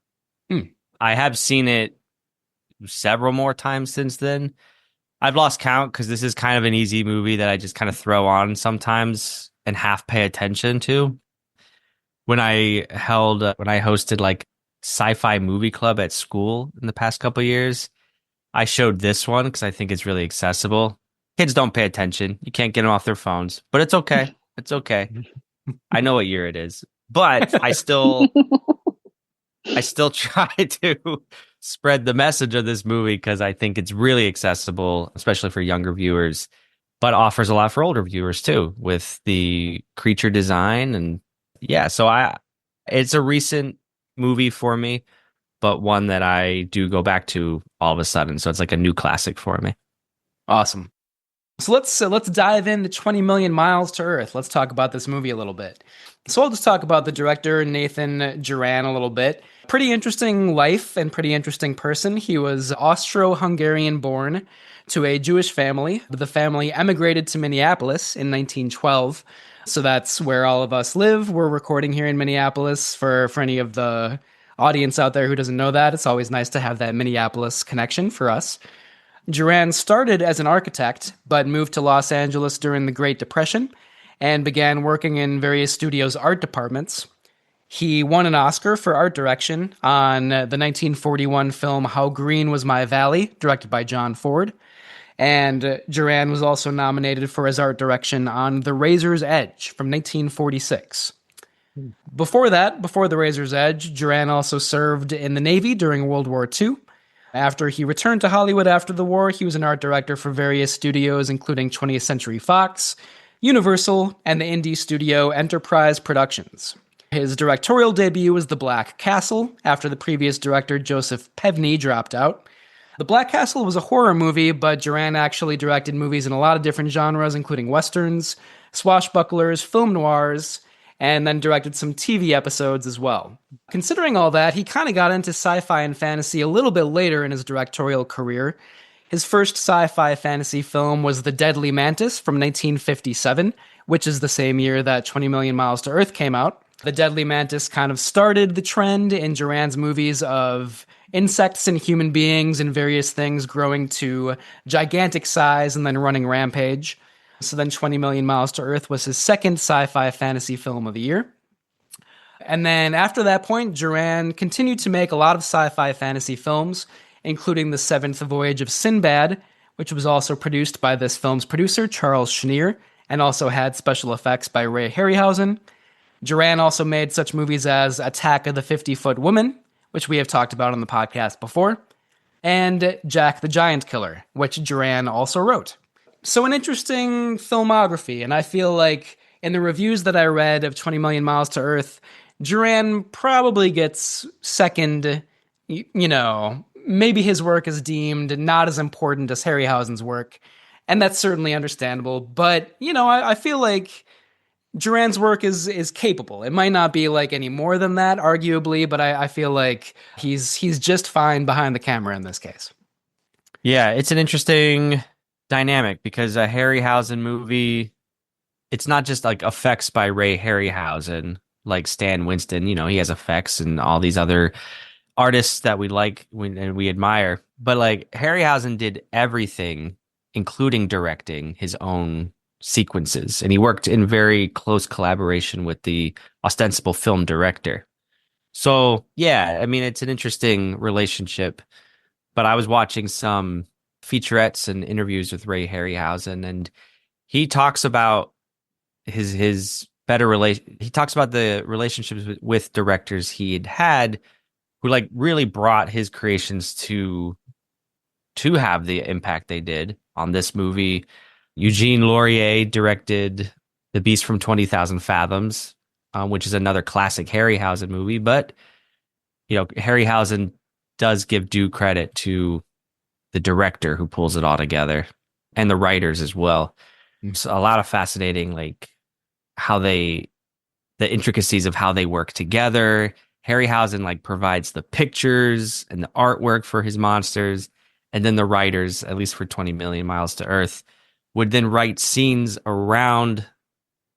Speaker 1: I have seen it several more times since then. I've lost count because this is kind of an easy movie that I just kind of throw on sometimes and half pay attention to. When I hosted like sci-fi movie club at school in the past couple of years, I showed this one because I think it's really accessible. Kids don't pay attention. You can't get them off their phones, but it's okay. It's okay. I know what year it is, but I still try to spread the message of this movie because I think it's really accessible, especially for younger viewers. but offers a lot for older viewers too, with the creature design. And yeah, it's a recent movie for me, but one that I do go back to all of a sudden. So it's like a new classic for me.
Speaker 2: Awesome. So let's dive into 20 Million Miles to Earth. Let's talk about this movie a little bit. So I'll just talk about the director, Nathan Duran, a little bit. Pretty interesting life and pretty interesting person. He was Austro-Hungarian born to a Jewish family. The family emigrated to Minneapolis in 1912. So that's where all of us live. We're recording here in Minneapolis. For any of the audience out there who doesn't know that, it's always nice to have that Minneapolis connection for us. Duran started as an architect, but moved to Los Angeles during the Great Depression and began working in various studios' art departments. He won an Oscar for art direction on the 1941 film How Green Was My Valley, directed by John Ford. And Duran was also nominated for his art direction on The Razor's Edge from 1946. Before The Razor's Edge, Duran also served in the Navy during World War II. After he returned to Hollywood after the war, he was an art director for various studios, including 20th Century Fox, Universal, and the indie studio Enterprise Productions. His directorial debut was The Black Castle, after the previous director Joseph Pevney dropped out. The Black Castle was a horror movie, but Duran actually directed movies in a lot of different genres, including westerns, swashbucklers, film noirs, and then directed some TV episodes as well. Considering all that, he kind of got into sci-fi and fantasy a little bit later in his directorial career. His first sci-fi fantasy film was The Deadly Mantis from 1957, which is the same year that 20 Million Miles to Earth came out. The Deadly Mantis kind of started the trend in Duran's movies of insects and human beings and various things growing to gigantic size and then running rampage. So then 20 Million Miles to Earth was his second sci-fi fantasy film of the year. And then after that point, Duran continued to make a lot of sci-fi fantasy films, including The Seventh Voyage of Sinbad, which was also produced by this film's producer, Charles Schneer, and also had special effects by Ray Harryhausen. Duran also made such movies as Attack of the 50-Foot Woman, which we have talked about on the podcast before, and Jack the Giant Killer, which Duran also wrote. So an interesting filmography, and I feel like in the reviews that I read of 20 Million Miles to Earth, Duran probably gets second, maybe his work is deemed not as important as Harryhausen's work, and that's certainly understandable, but, I feel like Duran's work is capable. It might not be like any more than that, arguably, but I feel like he's just fine behind the camera in this case.
Speaker 1: Yeah, it's an interesting dynamic because a Harryhausen movie, it's not just like effects by Ray Harryhausen, like Stan Winston. He has effects and all these other artists that we like and we admire. But like Harryhausen did everything, including directing his own sequences, and he worked in very close collaboration with the ostensible film director. So yeah, I mean, it's an interesting relationship. But I was watching some featurettes and interviews with Ray Harryhausen, and he talks about his better relation. He talks about the relationships with directors he had who like really brought his creations to have the impact they did on this movie. Eugene Laurier directed The Beast from 20,000 Fathoms, which is another classic Harryhausen movie. But Harryhausen does give due credit to the director who pulls it all together and the writers as well. So a lot of fascinating, like the intricacies of how they work together. Harryhausen like provides the pictures and the artwork for his monsters. And then the writers, at least for 20 Million Miles to Earth, would then write scenes around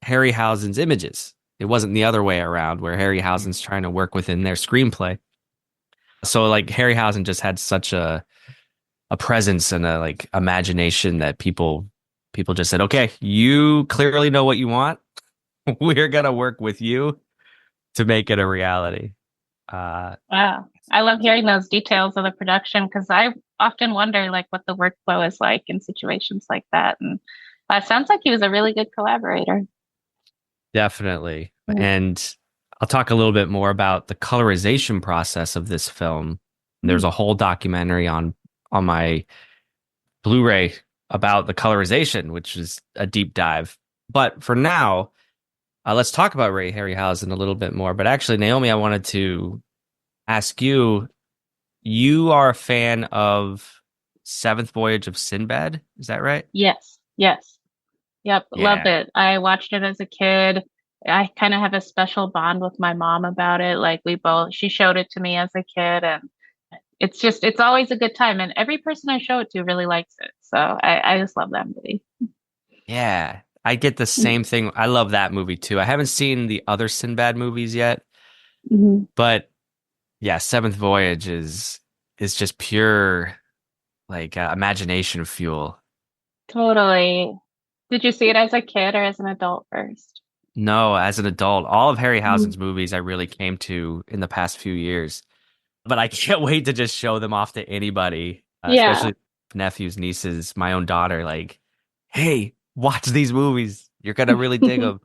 Speaker 1: Harryhausen's images. It wasn't the other way around where Harryhausen's trying to work within their screenplay. So like Harryhausen just had such a presence and a like imagination that people just said, okay, you clearly know what you want. We're going to work with you to make it a reality.
Speaker 3: Wow. I love hearing those details of the production because I often wonder like what the workflow is like in situations like that. And it sounds like he was a really good collaborator.
Speaker 1: Definitely. Mm-hmm. And I'll talk a little bit more about the colorization process of this film. There's a whole documentary on my Blu-ray about the colorization, which is a deep dive. But for now, let's talk about Ray Harryhausen a little bit more. But actually, Naomi, I wanted to ask you, you are a fan of Seventh Voyage of Sinbad, is that right?
Speaker 3: Yes. Yes. Yep. Loved
Speaker 1: Yeah.
Speaker 3: it. I watched it as a kid. I kind of have a special bond with my mom about it. Like she showed it to me as a kid, and it's always a good time. And every person I show it to really likes it. So I just love that movie.
Speaker 1: Yeah. I get the same thing. I love that movie too. I haven't seen the other Sinbad movies yet,
Speaker 3: Mm-hmm.
Speaker 1: but yeah, Seventh Voyage is just pure like imagination fuel.
Speaker 3: Totally. Did you see it as a kid or as an adult first?
Speaker 1: No, as an adult, all of Harryhausen's movies I really came to in the past few years. But I can't wait to just show them off to anybody,
Speaker 3: Yeah.
Speaker 1: especially nephews, nieces, my own daughter. Like, hey, watch these movies. You're gonna really dig them.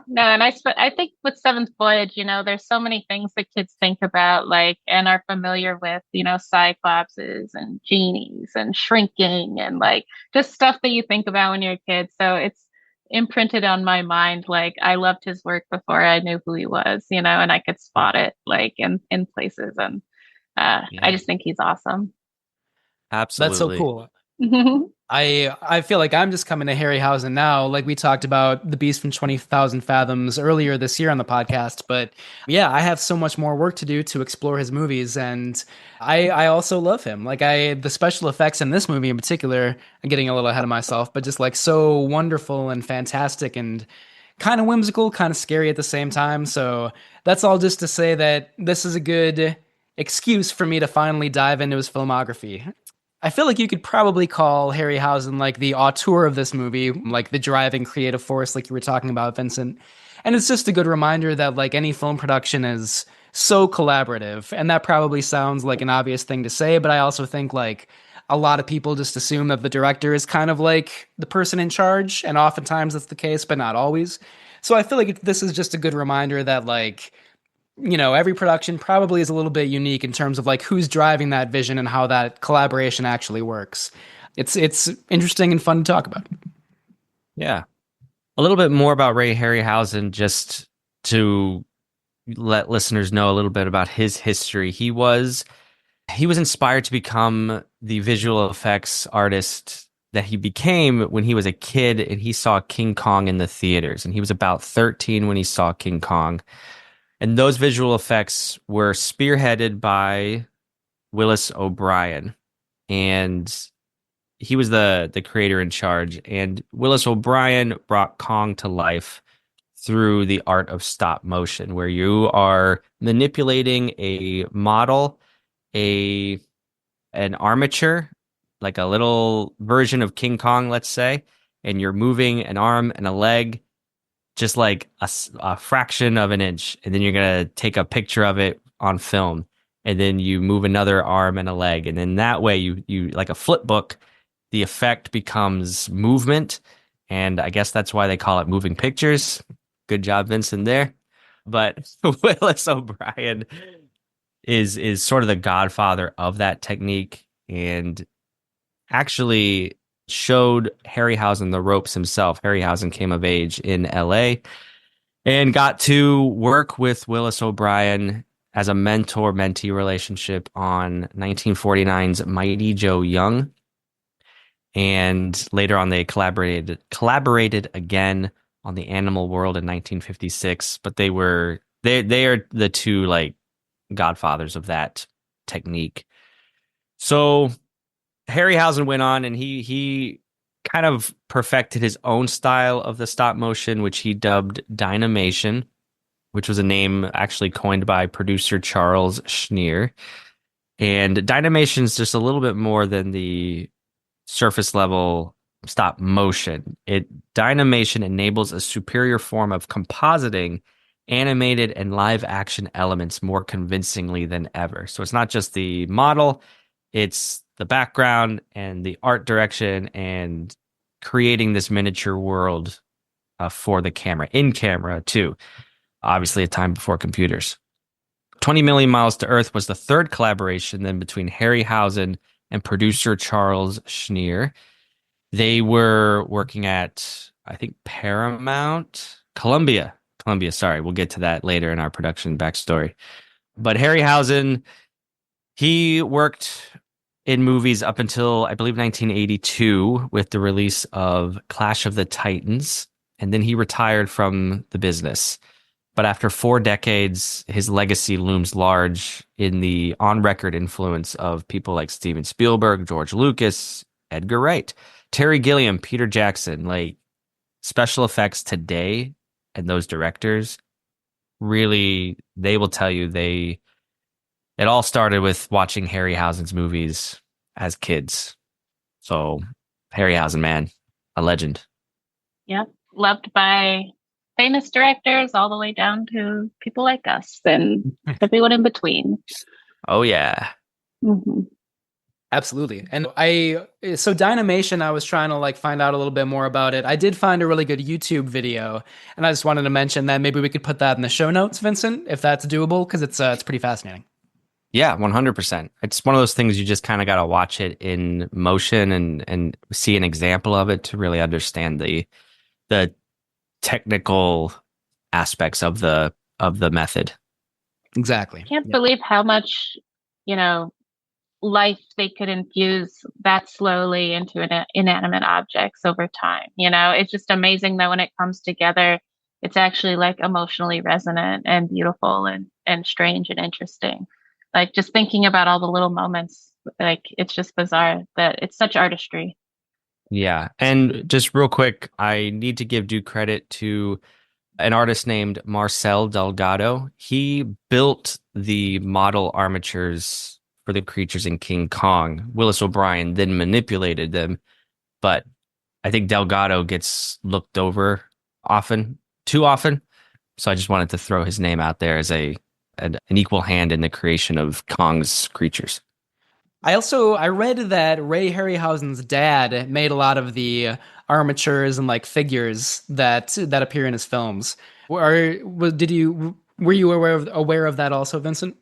Speaker 3: No, and I think with Seventh Voyage, there's so many things that kids think about, like, and are familiar with, cyclopses and genies and shrinking and like just stuff that you think about when you're a kid. So it's imprinted on my mind. Like I loved his work before I knew who he was, and I could spot it like in places. And I
Speaker 1: Yeah,
Speaker 3: just think he's awesome.
Speaker 2: That's so
Speaker 1: absolutely.
Speaker 2: cool. I feel like I'm just coming to Harryhausen now. Like we talked about the Beast from 20,000 Fathoms earlier this year on the podcast, but yeah, I have so much more work to do to explore his movies, and I also love him. Like the special effects in this movie in particular, I'm getting a little ahead of myself, but just like so wonderful and fantastic and kind of whimsical, kind of scary at the same time. So that's all just to say that this is a good excuse for me to finally dive into his filmography. I feel like you could probably call Harryhausen like the auteur of this movie, like the driving creative force, like you were talking about, Vincent. And it's just a good reminder that like any film production is so collaborative. And that probably sounds like an obvious thing to say, but I also think like a lot of people just assume that the director is kind of like the person in charge, and oftentimes that's the case, but not always. So I feel like this is just a good reminder that like every production probably is a little bit unique in terms of like who's driving that vision and how that collaboration actually works. It's interesting and fun to talk about.
Speaker 1: Yeah. A little bit more about Ray Harryhausen, just to let listeners know a little bit about his history. He was inspired to become the visual effects artist that he became when he was a kid and he saw King Kong in the theaters. And he was about 13 when he saw King Kong. And those visual effects were spearheaded by Willis O'Brien. And he was the creator in charge. And Willis O'Brien brought Kong to life through the art of stop motion, where you are manipulating a model, an armature, like a little version of King Kong, let's say, and you're moving an arm and a leg just like a fraction of an inch, and then you're gonna take a picture of it on film, and then you move another arm and a leg, and then that way you like a flip book, the effect becomes movement, and I guess that's why they call it moving pictures. Good job, Vincent, there. But Willis O'Brien is sort of the godfather of that technique, and actually showed Harryhausen the ropes himself. Harryhausen came of age in LA and got to work with Willis O'Brien as a mentor-mentee relationship on 1949's Mighty Joe Young. And later on they collaborated again on The Animal World in 1956, but they are the two like godfathers of that technique. So Harryhausen went on and he kind of perfected his own style of the stop motion, which he dubbed Dynamation, which was a name actually coined by producer Charles Schneer. And Dynamation is just a little bit more than the surface level stop motion. Dynamation enables a superior form of compositing animated and live action elements more convincingly than ever. So it's not just the model, it's the background and the art direction and creating this miniature world for the camera, in camera too. Obviously, a time before computers. 20 Million Miles to Earth was the third collaboration then between Harryhausen and producer Charles Schneer. They were working at, I think, Columbia. Sorry, we'll get to that later in our production backstory. But Harryhausen, he worked in movies up until, I believe, 1982 with the release of Clash of the Titans. And then he retired from the business. But after 4 decades, his legacy looms large in the on record influence of people like Steven Spielberg, George Lucas, Edgar Wright, Terry Gilliam, Peter Jackson. Like, special effects today and those directors really, they will tell you it all started with watching Harryhausen's movies as kids. So, Harryhausen, man, a legend.
Speaker 3: Yep. Loved by famous directors all the way down to people like us and everyone in between.
Speaker 1: Oh, yeah.
Speaker 3: Mm-hmm.
Speaker 2: Absolutely. And so Dynamation, I was trying to like find out a little bit more about it. I did find a really good YouTube video, and I just wanted to mention that maybe we could put that in the show notes, Vincent, if that's doable, because it's pretty fascinating.
Speaker 1: Yeah, 100%. It's one of those things you just kind of got to watch it in motion and see an example of it to really understand the technical aspects of the method.
Speaker 2: Exactly.
Speaker 3: Can't believe how much, life they could infuse that slowly into inanimate objects over time. It's just amazing that when it comes together, it's actually like emotionally resonant and beautiful and strange and interesting. Like just thinking about all the little moments, like it's just bizarre that it's such artistry.
Speaker 1: Yeah. And just real quick, I need to give due credit to an artist named Marcel Delgado. He built the model armatures for the creatures in King Kong. Willis O'Brien then manipulated them, but I think Delgado gets looked over too often. So I just wanted to throw his name out there as an equal hand in the creation of Kong's creatures.
Speaker 2: I read that Ray Harryhausen's dad made a lot of the armatures and like figures that appear in his films. Were you aware of that also, Vincent?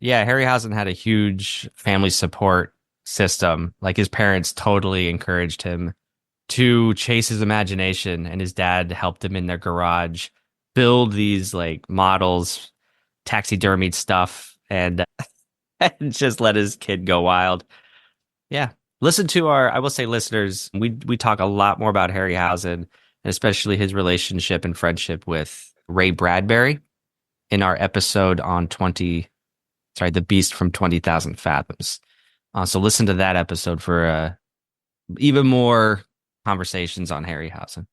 Speaker 1: Yeah, Harryhausen had a huge family support system. Like his parents totally encouraged him to chase his imagination, and his dad helped him in their garage build these like models, taxidermied stuff, and and just let his kid go wild. Yeah. Listen to I will say, listeners, we talk a lot more about Harryhausen, and especially his relationship and friendship with Ray Bradbury in our episode on The Beast from 20,000 Fathoms. So listen to that episode for even more conversations on Harryhausen.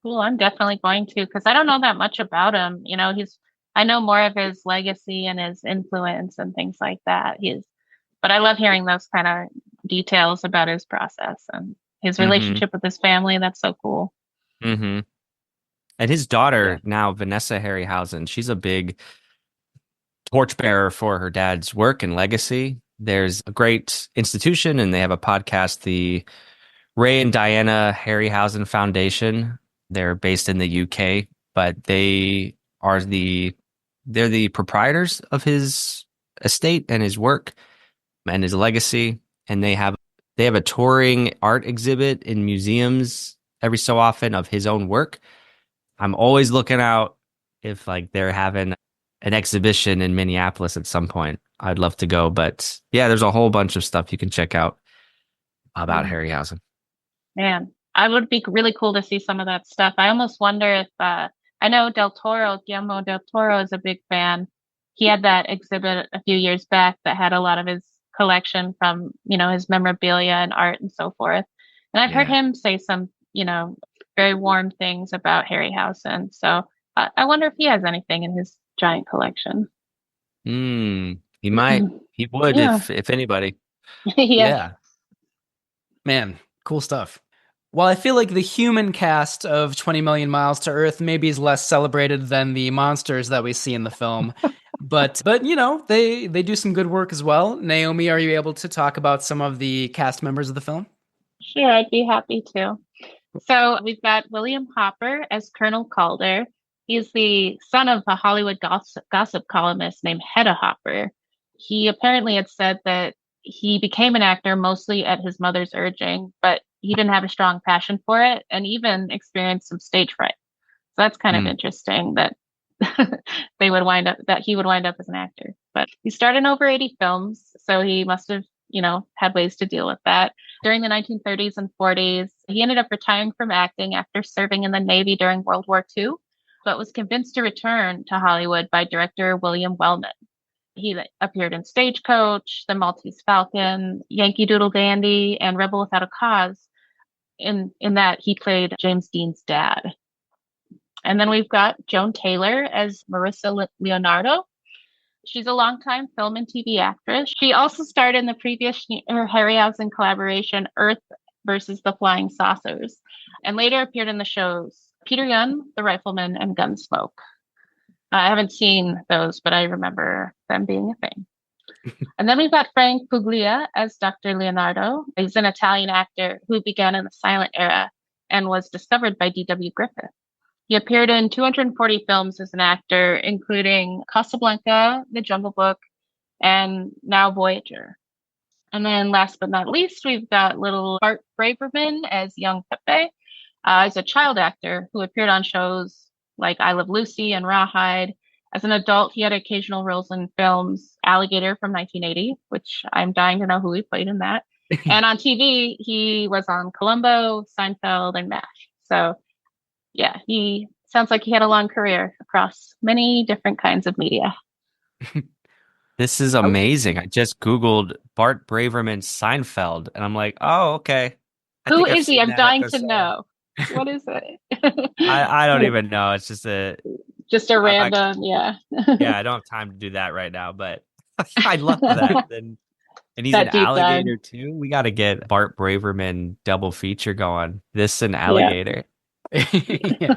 Speaker 3: Cool. I'm definitely going to, because I don't know that much about him. I know more of his legacy and his influence and things like that. But I love hearing those kind of details about his process and his relationship with his family. That's so cool.
Speaker 1: Mm-hmm. And his daughter now, Vanessa Harryhausen, she's a big torchbearer for her dad's work and legacy. There's a great institution, and they have a podcast, the Ray and Diana Harryhausen Foundation. They're based in the UK, but they're the proprietors of his estate and his work and his legacy. And they have a touring art exhibit in museums every so often of his own work. I'm always looking out if like they're having an exhibition in Minneapolis at some point. I'd love to go, but yeah, there's a whole bunch of stuff you can check out about Harryhausen.
Speaker 3: Man, I would be really cool to see some of that stuff. I almost wonder if I know Guillermo del Toro is a big fan. He had that exhibit a few years back that had a lot of his collection from, his memorabilia and art and so forth. And I've heard him say some, very warm things about Harryhausen. So I wonder if he has anything in his giant collection.
Speaker 1: He might. He would if anybody.
Speaker 3: Yeah.
Speaker 2: Man, cool stuff. Well, I feel like the human cast of 20 Million Miles to Earth maybe is less celebrated than the monsters that we see in the film. but they do some good work as well. Naomi, are you able to talk about some of the cast members of the film?
Speaker 3: Sure, I'd be happy to. So we've got William Hopper as Colonel Calder. He's the son of a Hollywood gossip columnist named Hedda Hopper. He apparently had said that he became an actor mostly at his mother's urging, but he didn't have a strong passion for it, and even experienced some stage fright. So that's kind of interesting that he would wind up as an actor. But he starred in over 80 films, so he must have, had ways to deal with that. During the 1930s and 40s, he ended up retiring from acting after serving in the Navy during World War II, but was convinced to return to Hollywood by director William Wellman. He appeared in Stagecoach, The Maltese Falcon, Yankee Doodle Dandy, and Rebel Without a Cause. In that, he played James Dean's dad. And then we've got Joan Taylor as Marissa Leonardo. She's a longtime film and TV actress. She also starred in the previous Harryhausen collaboration Earth versus the Flying Saucers, and later appeared in the shows Peter Gunn, The Rifleman, and Gunsmoke. I haven't seen those, but I remember them being a thing. And then we've got Frank Puglia as Dr. Leonardo. He's an Italian actor who began in the silent era and was discovered by D.W. Griffith. He appeared in 240 films as an actor, including Casablanca, The Jungle Book, and now Voyager. And then last but not least, we've got little Bart Braverman as young Pepe. He's a child actor who appeared on shows like I Love Lucy and Rawhide. As an adult, he had occasional roles in films Alligator from 1980, which I'm dying to know who he played in that. And on TV, he was on Columbo, Seinfeld, and MASH. So yeah, he sounds like he had a long career across many different kinds of media.
Speaker 1: This is amazing. I just Googled Bart Braverman Seinfeld, and I'm like, oh, okay.
Speaker 3: Who is he? I'm dying to know. What is it?
Speaker 1: I don't even know. It's just a
Speaker 3: random, yeah.
Speaker 1: Yeah, I don't have time to do that right now, but I love that. And he's an alligator too. We got to get Bart Braverman double feature going. This and Alligator.
Speaker 2: Yeah.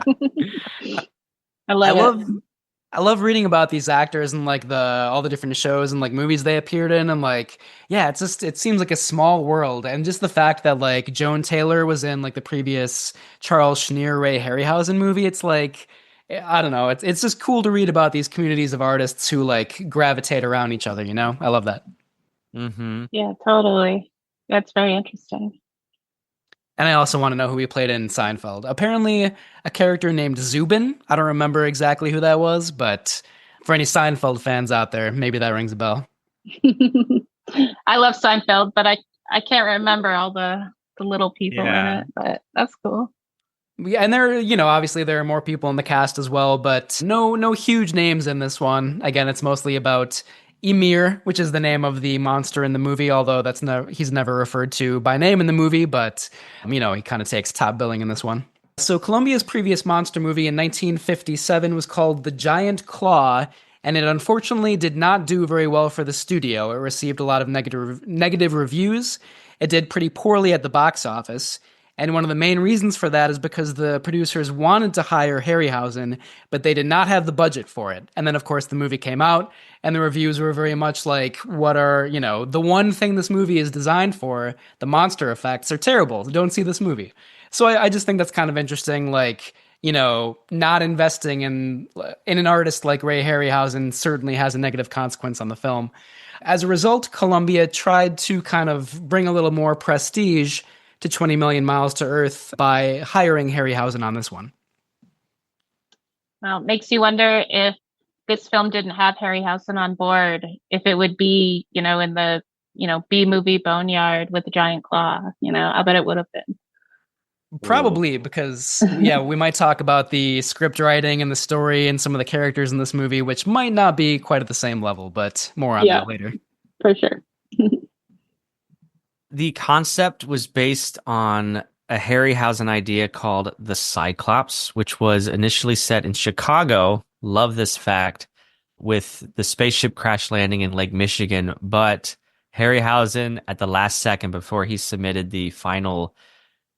Speaker 2: I love reading about these actors and like all the different shows and like movies they appeared in. And like, yeah, it seems like a small world. And just the fact that like Joan Taylor was in like the previous Charles Schneer, Ray Harryhausen movie. It's like, I don't know. It's just cool to read about these communities of artists who like gravitate around each other. I love that.
Speaker 1: Mm-hmm.
Speaker 3: Yeah, totally. That's very interesting.
Speaker 2: And I also want to know who he played in Seinfeld. Apparently, a character named Zubin. I don't remember exactly who that was, but for any Seinfeld fans out there, maybe that rings a bell.
Speaker 3: I love Seinfeld, but I can't remember all the little people in it, but that's cool.
Speaker 2: Yeah, and obviously there are more people in the cast as well, but no huge names in this one. Again, it's mostly about Ymir, which is the name of the monster in the movie, although he's never referred to by name in the movie, but he kind of takes top billing in this one. So Columbia's previous monster movie in 1957 was called The Giant Claw, and it unfortunately did not do very well for the studio. It received a lot of negative reviews. It did pretty poorly at the box office. And one of the main reasons for that is because the producers wanted to hire Harryhausen, but they did not have the budget for it. And then, of course, the movie came out, and the reviews were very much like, what are, the one thing this movie is designed for, the monster effects, are terrible. Don't see this movie. So I just think that's kind of interesting, like, not investing in an artist like Ray Harryhausen certainly has a negative consequence on the film. As a result, Columbia tried to kind of bring a little more prestige to 20 Million Miles to Earth by hiring Harryhausen on this one.
Speaker 3: Well, it makes you wonder if this film didn't have Harryhausen on board, if it would be, in the, B-movie Boneyard with the giant claw. I bet it would have been.
Speaker 2: Probably, because, we might talk about the script writing and the story and some of the characters in this movie, which might not be quite at the same level, but more on that later.
Speaker 3: For sure.
Speaker 1: The concept was based on a Harryhausen idea called the Cyclops, which was initially set in Chicago. Love this fact, with the spaceship crash landing in Lake Michigan. But Harryhausen, at the last second before he submitted the final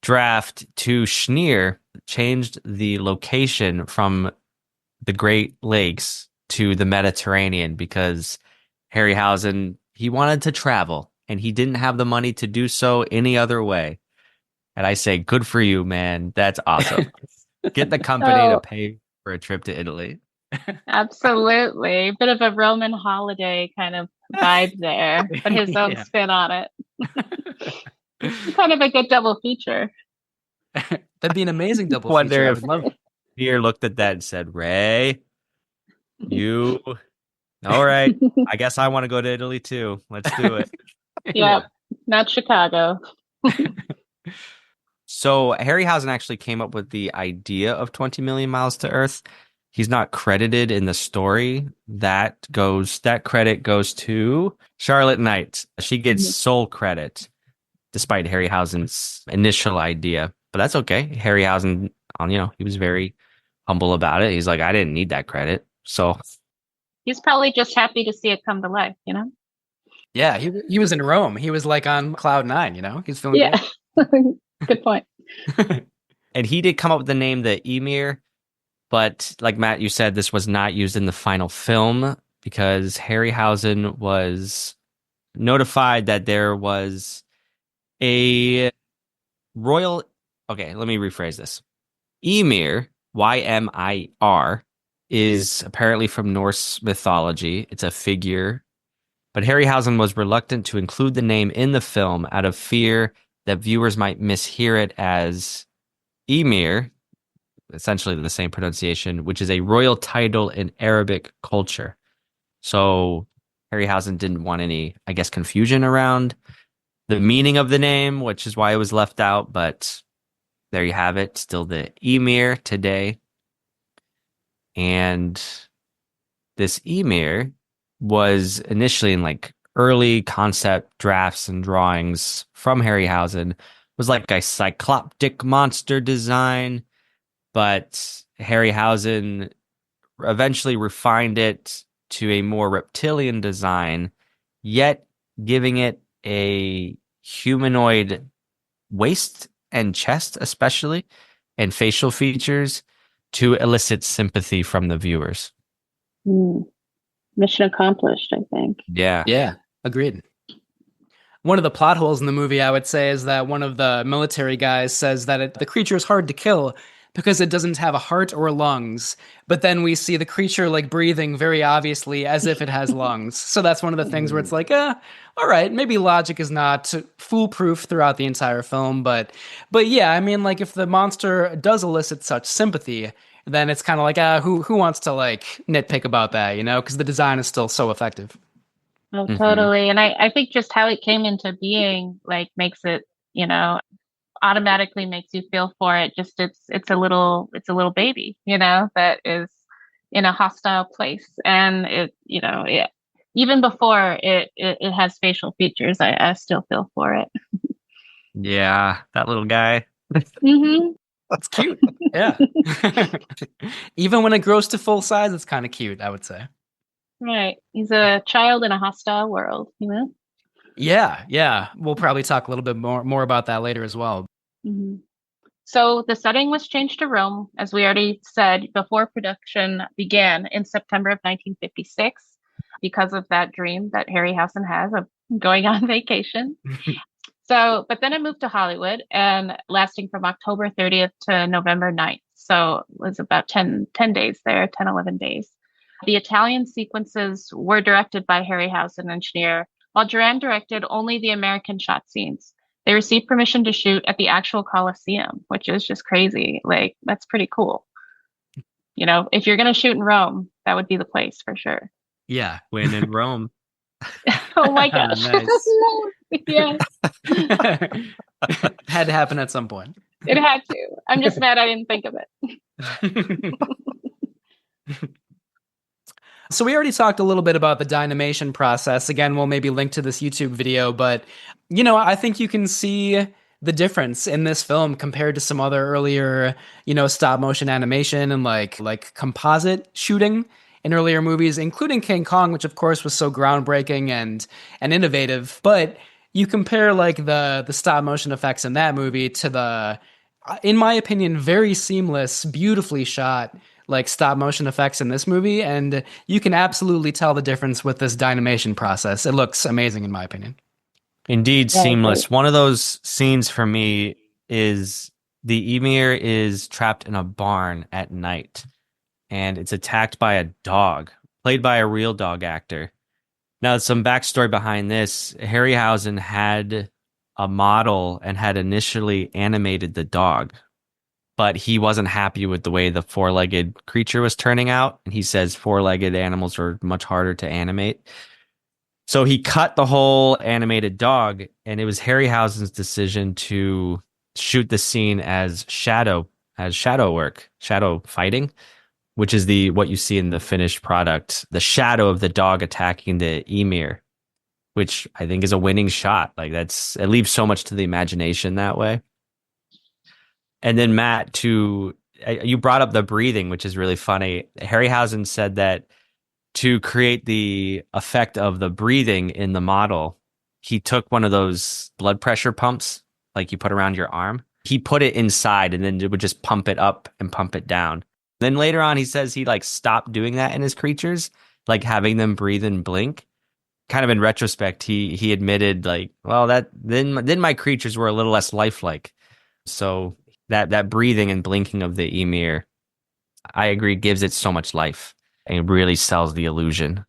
Speaker 1: draft to Schneer, changed the location from the Great Lakes to the Mediterranean because Harryhausen, he wanted to travel. And he didn't have the money to do so any other way. And I say, good for you, man. That's awesome. Get the company to pay for a trip to Italy.
Speaker 3: Absolutely. Bit of a Roman holiday kind of vibe there, but his own spin on it. Kind of a good double feature.
Speaker 2: That'd be an amazing double
Speaker 1: Wonder
Speaker 2: feature. I
Speaker 1: if
Speaker 2: would love.
Speaker 1: Pierre looked at that and said, Ray, you, all right. I guess I want to go to Italy too. Let's do it.
Speaker 3: Yeah, not Chicago.
Speaker 1: So Harryhausen actually came up with the idea of 20 million miles to Earth. He's not credited in the story. That credit goes to Charlotte Knight. She gets sole credit despite Harryhausen's initial idea. But that's okay. Harryhausen, he was very humble about it. He's like, I didn't need that credit. So
Speaker 3: he's probably just happy to see it come to life,
Speaker 2: Yeah, he was in Rome. He was like on cloud nine, He's feeling
Speaker 3: good. Good point.
Speaker 1: And he did come up with the name the Emir, but like Matt, you said, this was not used in the final film because Harryhausen was notified that there was a royal. Okay, let me rephrase this. Ymir, Ymir, is apparently from Norse mythology. It's a figure, but Harryhausen was reluctant to include the name in the film out of fear that viewers might mishear it as Emir, essentially the same pronunciation, which is a royal title in Arabic culture. So Harryhausen didn't want any, I guess, confusion around the meaning of the name, which is why it was left out. But there you have it, still the Emir today. And this Emir was initially in like early concept drafts and drawings from Harryhausen, was like a cycloptic monster design, but Harryhausen eventually refined it to a more reptilian design, yet giving it a humanoid waist and chest, especially, and facial features to elicit sympathy from the viewers.
Speaker 3: Mission accomplished, I think.
Speaker 2: Yeah, agreed. One of the plot holes in the movie, I would say, is that one of the military guys says that the creature is hard to kill because it doesn't have a heart or lungs. But then we see the creature like breathing very obviously as if it has lungs. So that's one of the things where it's like, all right, maybe logic is not foolproof throughout the entire film. But yeah, I mean, like if the monster does elicit such sympathy, then it's kind of like, who wants to like nitpick about that, because the design is still so effective.
Speaker 3: Oh, totally. And I think just how it came into being, like, makes it, automatically makes you feel for it. Just it's a little baby, that is in a hostile place. And even before it has facial features, I still feel for it.
Speaker 1: Yeah, that little guy.
Speaker 3: Mm-hmm.
Speaker 2: That's cute. Yeah. Even when it grows to full size, it's kind of cute, I would say.
Speaker 3: Right. He's a child in a hostile world,
Speaker 2: Yeah. We'll probably talk a little bit more about that later as well.
Speaker 3: Mm-hmm. So the setting was changed to Rome, as we already said, before production began in September of 1956, because of that dream that Harryhausen has of going on vacation. But then it moved to Hollywood and lasting from October 30th to November 9th. So it was about 10 days there, 10, 11 days. The Italian sequences were directed by Harryhausen and Schneer, while Duran directed only the American shot scenes. They received permission to shoot at the actual Colosseum, which is just crazy. Like, that's pretty cool. If you're going to shoot in Rome, that would be the place for sure.
Speaker 2: Yeah.
Speaker 1: When in Rome.
Speaker 3: Oh my gosh. Yes.
Speaker 2: Had to happen at some point.
Speaker 3: It had to. I'm just mad I didn't think of it.
Speaker 2: So we already talked a little bit about the dynamation process. Again, we'll maybe link to this YouTube video, but I think you can see the difference in this film compared to some other earlier, stop motion animation and like composite shooting in earlier movies, including King Kong, which of course was so groundbreaking and innovative. But you compare like the stop motion effects in that movie to the, in my opinion, very seamless, beautifully shot like stop motion effects in this movie, and you can absolutely tell the difference with this dynamation process. It looks amazing in my opinion.
Speaker 1: Indeed, seamless. One of those scenes for me is the Emir is trapped in a barn at night, and it's attacked by a dog, played by a real dog actor. Now, some backstory behind this. Harryhausen had a model and had initially animated the dog, but he wasn't happy with the way the four-legged creature was turning out. And he says four-legged animals are much harder to animate. So he cut the whole animated dog, and it was Harryhausen's decision to shoot the scene as shadow work, shadow fighting, which is what you see in the finished product, the shadow of the dog attacking the emir, which I think is a winning shot. Like it leaves so much to the imagination that way. And then Matt, you brought up the breathing, which is really funny. Harryhausen said that to create the effect of the breathing in the model, he took one of those blood pressure pumps, like you put around your arm. He put it inside, and then it would just pump it up and pump it down. Then later on, he says he like stopped doing that in his creatures, like having them breathe and blink. Kind of in retrospect, he admitted like, well, then my creatures were a little less lifelike. So that breathing and blinking of the emir, I agree, gives it so much life and really sells the illusion.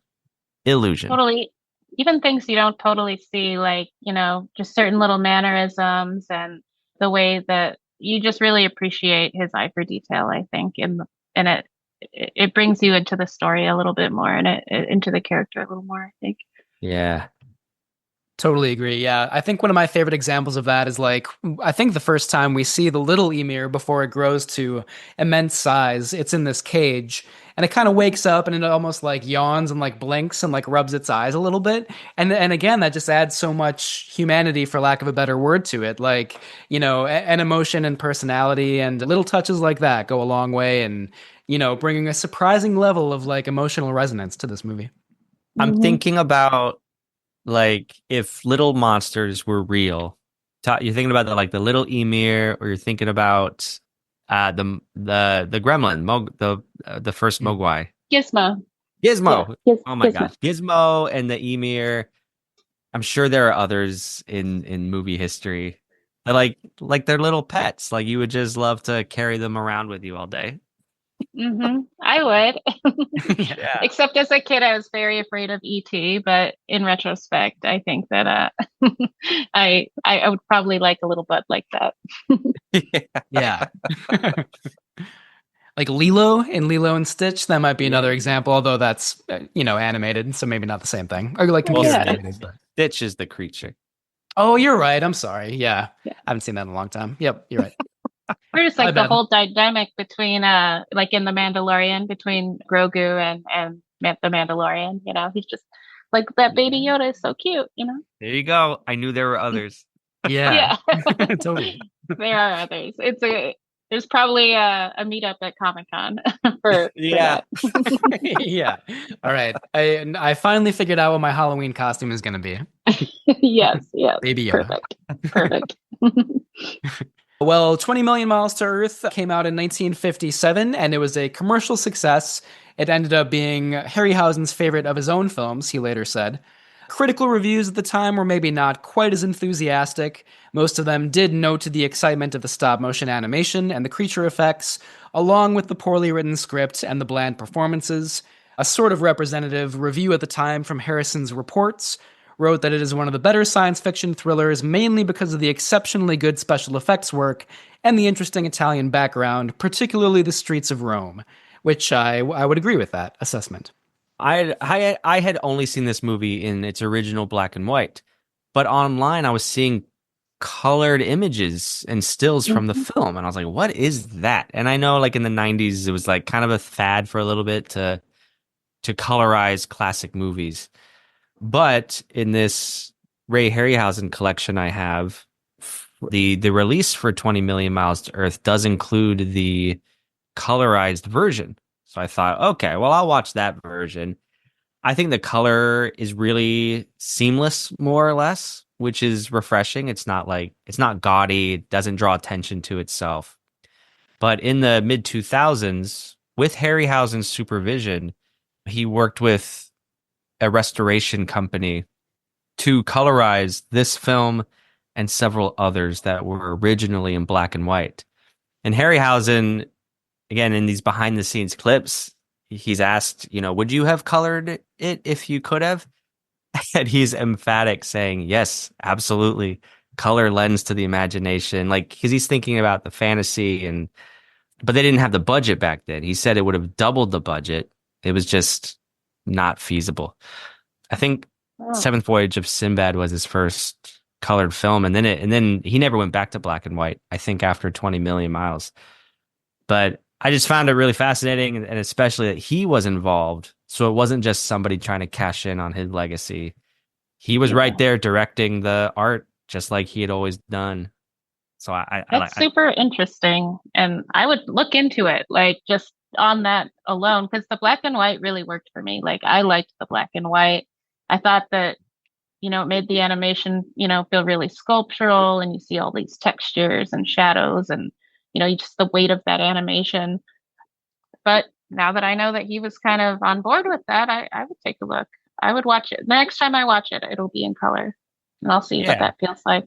Speaker 3: Totally. Even things you don't totally see, like, just certain little mannerisms and the way that you just really appreciate his eye for detail, I think, and it brings you into the story a little bit more and into the character a little more, I think.
Speaker 1: Yeah.
Speaker 2: Totally agree. Yeah. I think one of my favorite examples of that is like, I think the first time we see the little emir before it grows to immense size, it's in this cage and it kind of wakes up and it almost like yawns and like blinks and like rubs its eyes a little bit. And again, that just adds so much humanity, for lack of a better word, to it. Like, an emotion and personality, and little touches like that go a long way, and, bringing a surprising level of like emotional resonance to this movie.
Speaker 1: I'm thinking about like if little monsters were real. You're thinking about the little emir, or you're thinking about the gremlin, the first Mogwai.
Speaker 3: Gizmo.
Speaker 1: Yeah. Oh my gosh, Gizmo and the emir. I'm sure there are others in movie history. They're like they're little pets. Like you would just love to carry them around with you all day.
Speaker 3: I would.
Speaker 1: Yeah.
Speaker 3: Except as a kid, I was very afraid of ET. But in retrospect, I think that I would probably like a little bud like that.
Speaker 2: Yeah. Like Lilo in Lilo and Stitch, that might be another example, although that's animated, so maybe not the same thing. Or like computer animated. But...
Speaker 1: Stitch is the creature.
Speaker 2: Oh, you're right. I'm sorry. Yeah. I haven't seen that in a long time. Yep, you're right.
Speaker 3: We're just like the whole dynamic between like in The Mandalorian, between Grogu and the Mandalorian. He's just like, that baby Yoda is so cute.
Speaker 1: There you go. I knew there were others.
Speaker 2: Yeah. Totally.
Speaker 3: There are others. There's probably a meetup at Comic-Con for
Speaker 1: yeah.
Speaker 2: Yeah. All right. I finally figured out what my Halloween costume is going to be.
Speaker 3: Yes.
Speaker 2: Baby Yoda.
Speaker 3: Perfect.
Speaker 2: Well, 20 Million Miles to Earth came out in 1957, and it was a commercial success. It ended up being Harryhausen's favorite of his own films, he later said. Critical reviews at the time were maybe not quite as enthusiastic. Most of them did note the excitement of the stop-motion animation and the creature effects, along with the poorly written script and the bland performances. A sort of representative review at the time from Harrison's Reports wrote that it is one of the better science fiction thrillers, mainly because of the exceptionally good special effects work and the interesting Italian background, particularly the streets of Rome, which I would agree with that assessment.
Speaker 1: I had only seen this movie in its original black and white, but online I was seeing colored images and stills from the film, and I was like, what is that? And I know like in the 90s it was like kind of a fad for a little bit to colorize classic movies. But in this Ray Harryhausen collection I have, the release for 20 Million Miles to Earth does include the colorized version. So I thought, okay, well, I'll watch that version. I think the color is really seamless, more or less, which is refreshing. It's not gaudy. It doesn't draw attention to itself. But in the mid 2000s, with Harryhausen's supervision, he worked with a restoration company to colorize this film and several others that were originally in black and white. And Harryhausen, again, in these behind the scenes clips, he's asked, would you have colored it if you could have? And he's emphatic saying, yes, absolutely. color lends to the imagination, like because he's thinking about the fantasy but they didn't have the budget back then. He said it would have doubled the budget. It was just not feasible. I think Seventh Voyage of Sinbad was his first colored film, and then he never went back to black and white. I think after 20 million miles. But I just found it really fascinating, and especially that he was involved. So it wasn't just somebody trying to cash in on his legacy. He was right there directing the art, just like he had always done. So
Speaker 3: That's super interesting, and I would look into it, like just on that alone, because the black and white really worked for me. Like I liked the black and white. I thought that, it made the animation, feel really sculptural, and you see all these textures and shadows, and just the weight of that animation. But now that I know that he was kind of on board with that, I would take a look. I would watch it. The next time I watch it, it'll be in color, and I'll see what that feels like.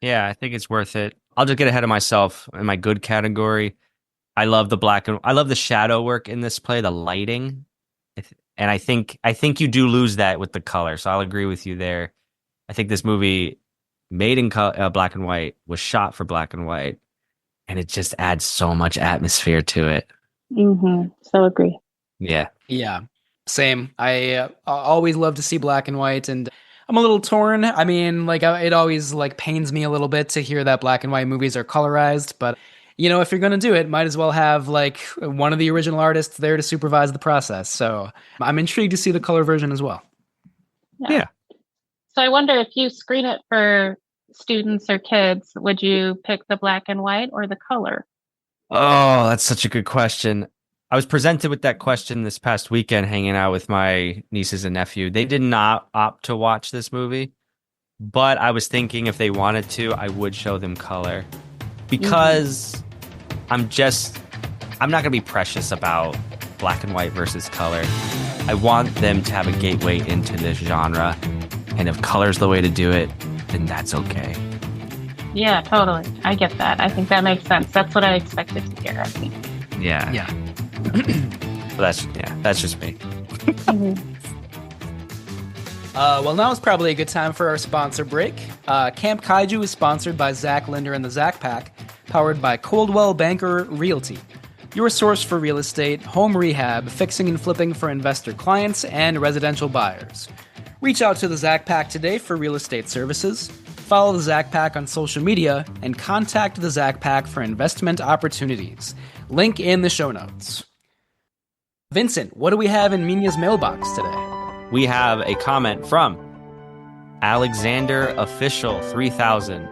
Speaker 1: Yeah, I think it's worth it. I'll just get ahead of myself in my good category. I love the shadow work in this play, the lighting. And I think you do lose that with the color. So I'll agree with you there. I think this movie made in black and white was shot for black and white, and it just adds so much atmosphere to it.
Speaker 3: So agree.
Speaker 1: Yeah.
Speaker 2: Yeah. Same. I always love to see black and white, and I'm a little torn. I mean, like it always like pains me a little bit to hear that black and white movies are colorized, but if you're going to do it, might as well have like one of the original artists there to supervise the process. So I'm intrigued to see the color version as well.
Speaker 1: Yeah.
Speaker 3: So I wonder, if you screen it for students or kids, would you pick the black and white or the color?
Speaker 1: Oh, that's such a good question. I was presented with that question this past weekend hanging out with my nieces and nephew. They did not opt to watch this movie, but I was thinking if they wanted to, I would show them color. Because I'm not going to be precious about black and white versus color. I want them to have a gateway into this genre. And if color's the way to do it, then that's okay.
Speaker 3: Yeah, totally. I get that. I think that makes sense. That's what I expected to hear, I think.
Speaker 1: Yeah.
Speaker 2: Yeah.
Speaker 1: That's just me.
Speaker 2: Well, now is probably a good time for our sponsor break. Camp Kaiju is sponsored by Zach Linder and the Zach Pack, powered by Coldwell Banker Realty, your source for real estate, home rehab, fixing and flipping for investor clients, and residential buyers. Reach out to the Zach Pack today for real estate services. Follow the Zach Pack on social media and contact the Zach Pack for investment opportunities. Link in the show notes. Vincent, what do we have in Mina's mailbox today?
Speaker 1: We have a comment from Alexander Official 3000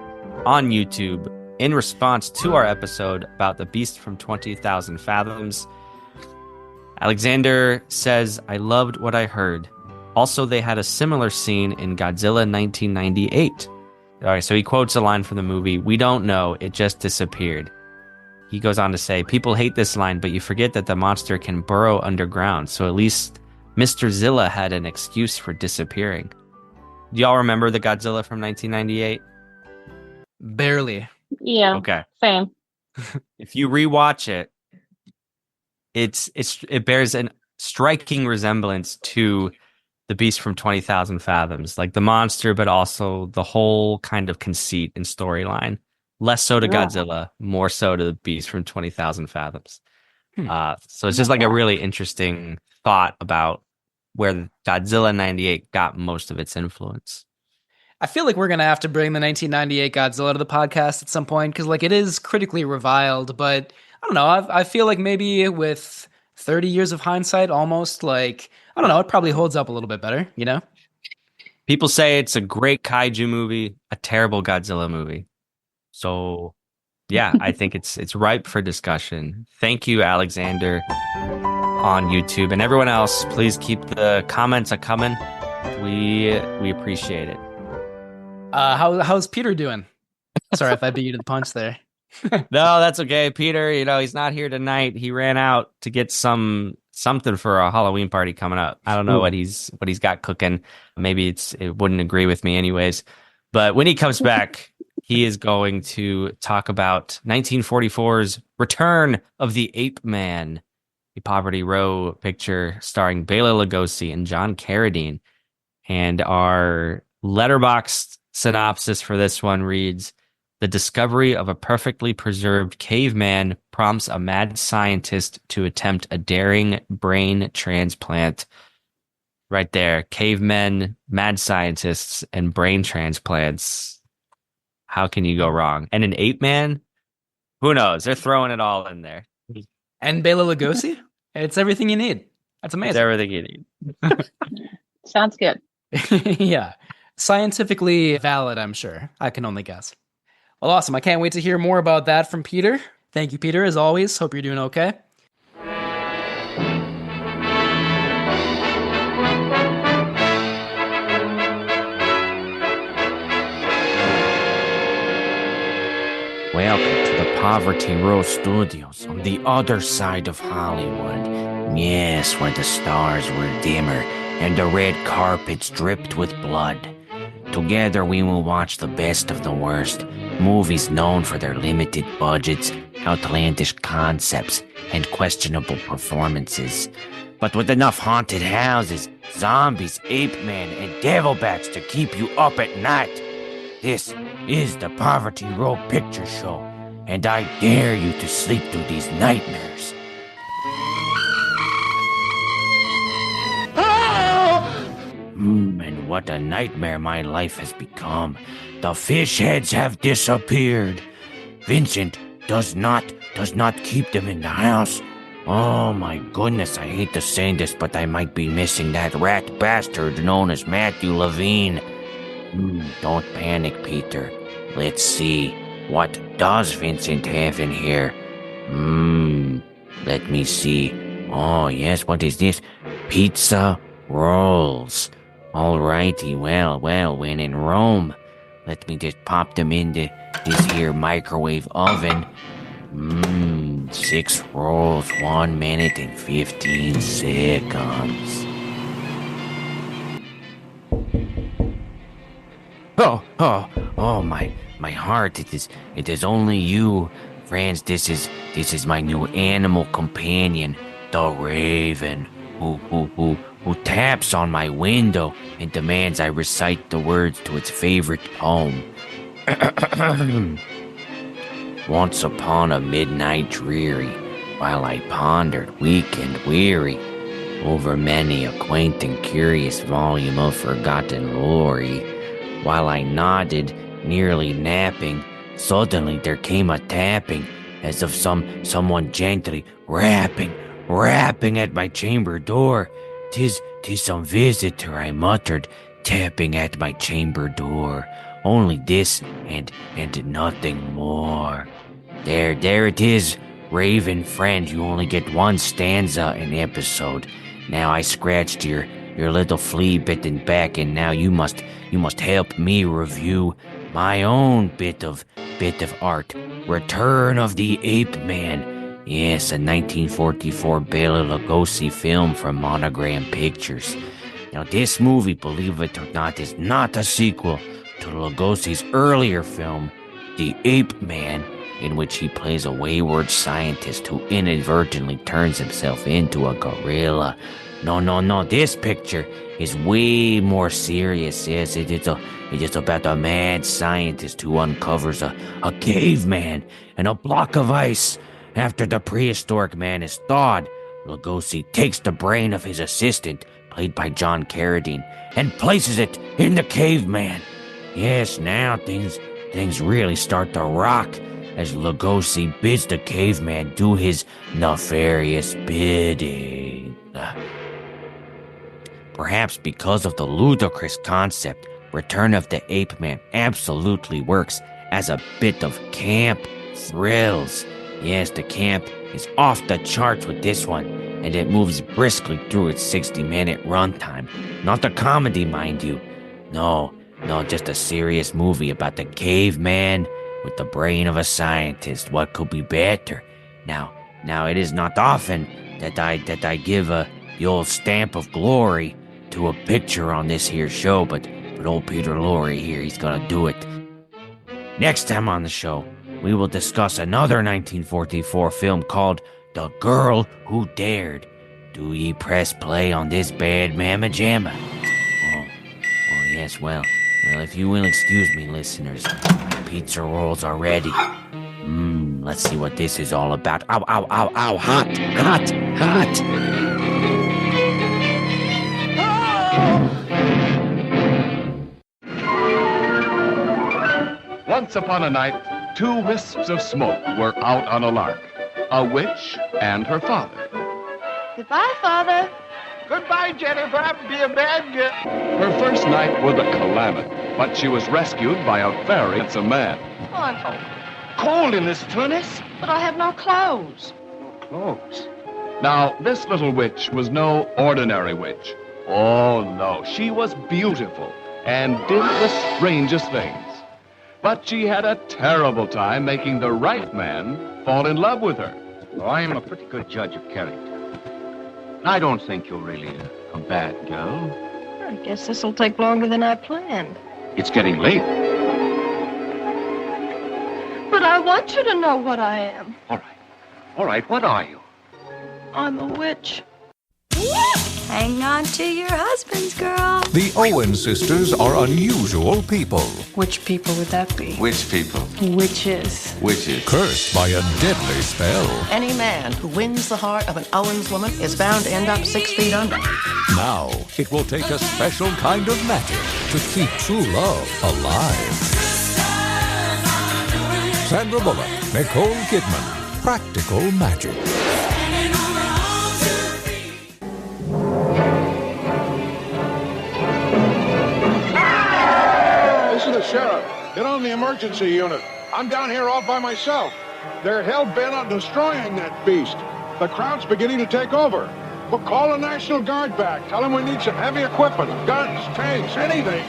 Speaker 1: on YouTube in response to our episode about the Beast from 20,000 Fathoms. Alexander says, I loved what I heard. Also, they had a similar scene in Godzilla 1998. All right, so he quotes a line from the movie, "We don't know, it just disappeared." He goes on to say, people hate this line, but you forget that the monster can burrow underground, so at least Mr. Zilla had an excuse for disappearing. Do y'all remember the Godzilla from 1998?
Speaker 2: Barely.
Speaker 3: Yeah.
Speaker 1: Okay.
Speaker 3: Same.
Speaker 1: If you rewatch it, it bears a striking resemblance to the Beast from 20,000 Fathoms, like the monster, but also the whole kind of conceit and storyline. Less so to Godzilla, more so to the Beast from 20,000 Fathoms. So it's just like a really interesting thought about where Godzilla 98 got most of its influence.
Speaker 2: I feel like we're going to have to bring the 1998 Godzilla to the podcast at some point, because like it is critically reviled, but I don't know. I feel like maybe with 30 years of hindsight, almost like, I don't know, it probably holds up a little bit better, you know?
Speaker 1: People say it's a great kaiju movie, a terrible Godzilla movie. So yeah, I think it's ripe for discussion. Thank you, Alexander, on YouTube, and everyone else. Please keep the comments a coming. We appreciate it.
Speaker 2: How's Peter doing? Sorry if I beat you to the punch there.
Speaker 1: No, that's okay. Peter, he's not here tonight. He ran out to get something for a Halloween party coming up. I don't know what he's got cooking. Maybe it wouldn't agree with me anyways. But when he comes back, he is going to talk about 1944's Return of the Ape Man, a Poverty Row picture starring Bela Lugosi and John Carradine. And our Letterboxd synopsis for this one reads, the discovery of a perfectly preserved caveman prompts a mad scientist to attempt a daring brain transplant. Right there. Cavemen, mad scientists, and brain transplants. How can you go wrong? And an ape man? Who knows? They're throwing it all in there.
Speaker 2: And Bela Lugosi? It's everything you need. That's amazing.
Speaker 1: It's everything you need.
Speaker 3: Sounds good.
Speaker 2: Yeah. Scientifically valid, I'm sure. I can only guess. Well, awesome. I can't wait to hear more about that from Peter. Thank you, Peter, as always. Hope you're doing okay.
Speaker 14: Welcome to the Poverty Row Studios on the other side of Hollywood. Yes, where the stars were dimmer and the red carpets dripped with blood. Together we will watch the best of the worst, movies known for their limited budgets, outlandish concepts, and questionable performances. But with enough haunted houses, zombies, ape men, and devilbats to keep you up at night. This is the Poverty Row Picture Show, and I dare you to sleep through these nightmares. And what a nightmare my life has become. The fish heads have disappeared. Vincent does not keep them in the house. Oh my goodness, I hate to say this, but I might be missing that rat bastard known as Matthew Levine. Don't panic, Peter. Let's see. What does Vincent have in here? Let me see. Oh, yes, what is this? Pizza rolls. Alrighty, well, when in Rome. Let me just pop them into this here microwave oven. 6 rolls, 1 minute and 15 seconds. Oh, my heart, it is only you. Friends, this is my new animal companion, the Raven, who taps on my window and demands I recite the words to its favorite poem. Once upon a midnight dreary, while I pondered, weak and weary, over many a quaint and curious volume of forgotten lore, while I nodded, nearly napping, suddenly there came a tapping, as of someone gently rapping at my chamber door. "'Tis some visitor," I muttered, tapping at my chamber door. "Only this and nothing more." There it is, Raven friend. You only get 1 stanza an episode. Now I scratched your little flea-bitten back, and now you must help me review my own bit of art. Return of the Ape Man. Yes, a 1944 Bela Lugosi film from Monogram Pictures. Now this movie, believe it or not, is not a sequel to Lugosi's earlier film, The Ape Man, in which he plays a wayward scientist who inadvertently turns himself into a gorilla. No, this picture is way more serious. Yes, it is about a mad scientist who uncovers a caveman and a block of ice. After the prehistoric man is thawed, Lugosi takes the brain of his assistant, played by John Carradine, and places it in the caveman. Yes, now things really start to rock as Lugosi bids the caveman do his nefarious bidding. Perhaps because of the ludicrous concept, Return of the Ape Man absolutely works as a bit of camp thrills. Yes, the camp is off the charts with this one, and it moves briskly through its 60-minute runtime. Not a comedy, mind you. No, just a serious movie about the caveman with the brain of a scientist. What could be better? Now it is not often that I give the old stamp of glory to a picture on this here show, but old Peter Lorre here, he's gonna do it. Next time on the show, we will discuss another 1944 film called The Girl Who Dared. Do ye press play on this bad mamma jamma? Oh yes, well, Well, if you will excuse me, listeners, pizza rolls are ready. Let's see what this is all about. Ow, ow, ow, ow, hot, hot, hot.
Speaker 7: Once upon a night, two wisps of smoke were out on a lark. A witch and her father.
Speaker 8: Goodbye, Father.
Speaker 11: Goodbye, Jennifer. Be a bad girl.
Speaker 7: Her first night was a calamity, but she was rescued by a very handsome man.
Speaker 8: Oh, I'm cold.
Speaker 11: Cold in this furnace?
Speaker 8: But I have no clothes.
Speaker 11: Clothes.
Speaker 7: Now, this little witch was no ordinary witch. Oh, no, she was beautiful and did the strangest things. But she had a terrible time making the right man fall in love with her.
Speaker 15: Well, I am a pretty good judge of character. I don't think you're really a bad girl.
Speaker 8: I guess this'll take longer than I planned.
Speaker 15: It's getting late.
Speaker 8: But I want you to know what I am.
Speaker 15: All right, what are you?
Speaker 8: I'm a witch. Hang on to your husbands, girl.
Speaker 16: The Owen sisters are unusual people.
Speaker 8: Which people would that be?
Speaker 5: Which people?
Speaker 8: Witches.
Speaker 5: Witches.
Speaker 16: Cursed by a deadly spell.
Speaker 17: Any man who wins the heart of an Owens woman is bound to end up 6 feet under.
Speaker 16: Now, it will take a special kind of magic to keep true love alive. Sandra Bullock, Nicole Kidman, Practical Magic.
Speaker 18: This is the sheriff. Get on the emergency unit. I'm down here all by myself. They're hell-bent on destroying that beast. The crowd's beginning to take over. We'll call the National Guard back. Tell them we need some heavy equipment, guns, tanks, anything.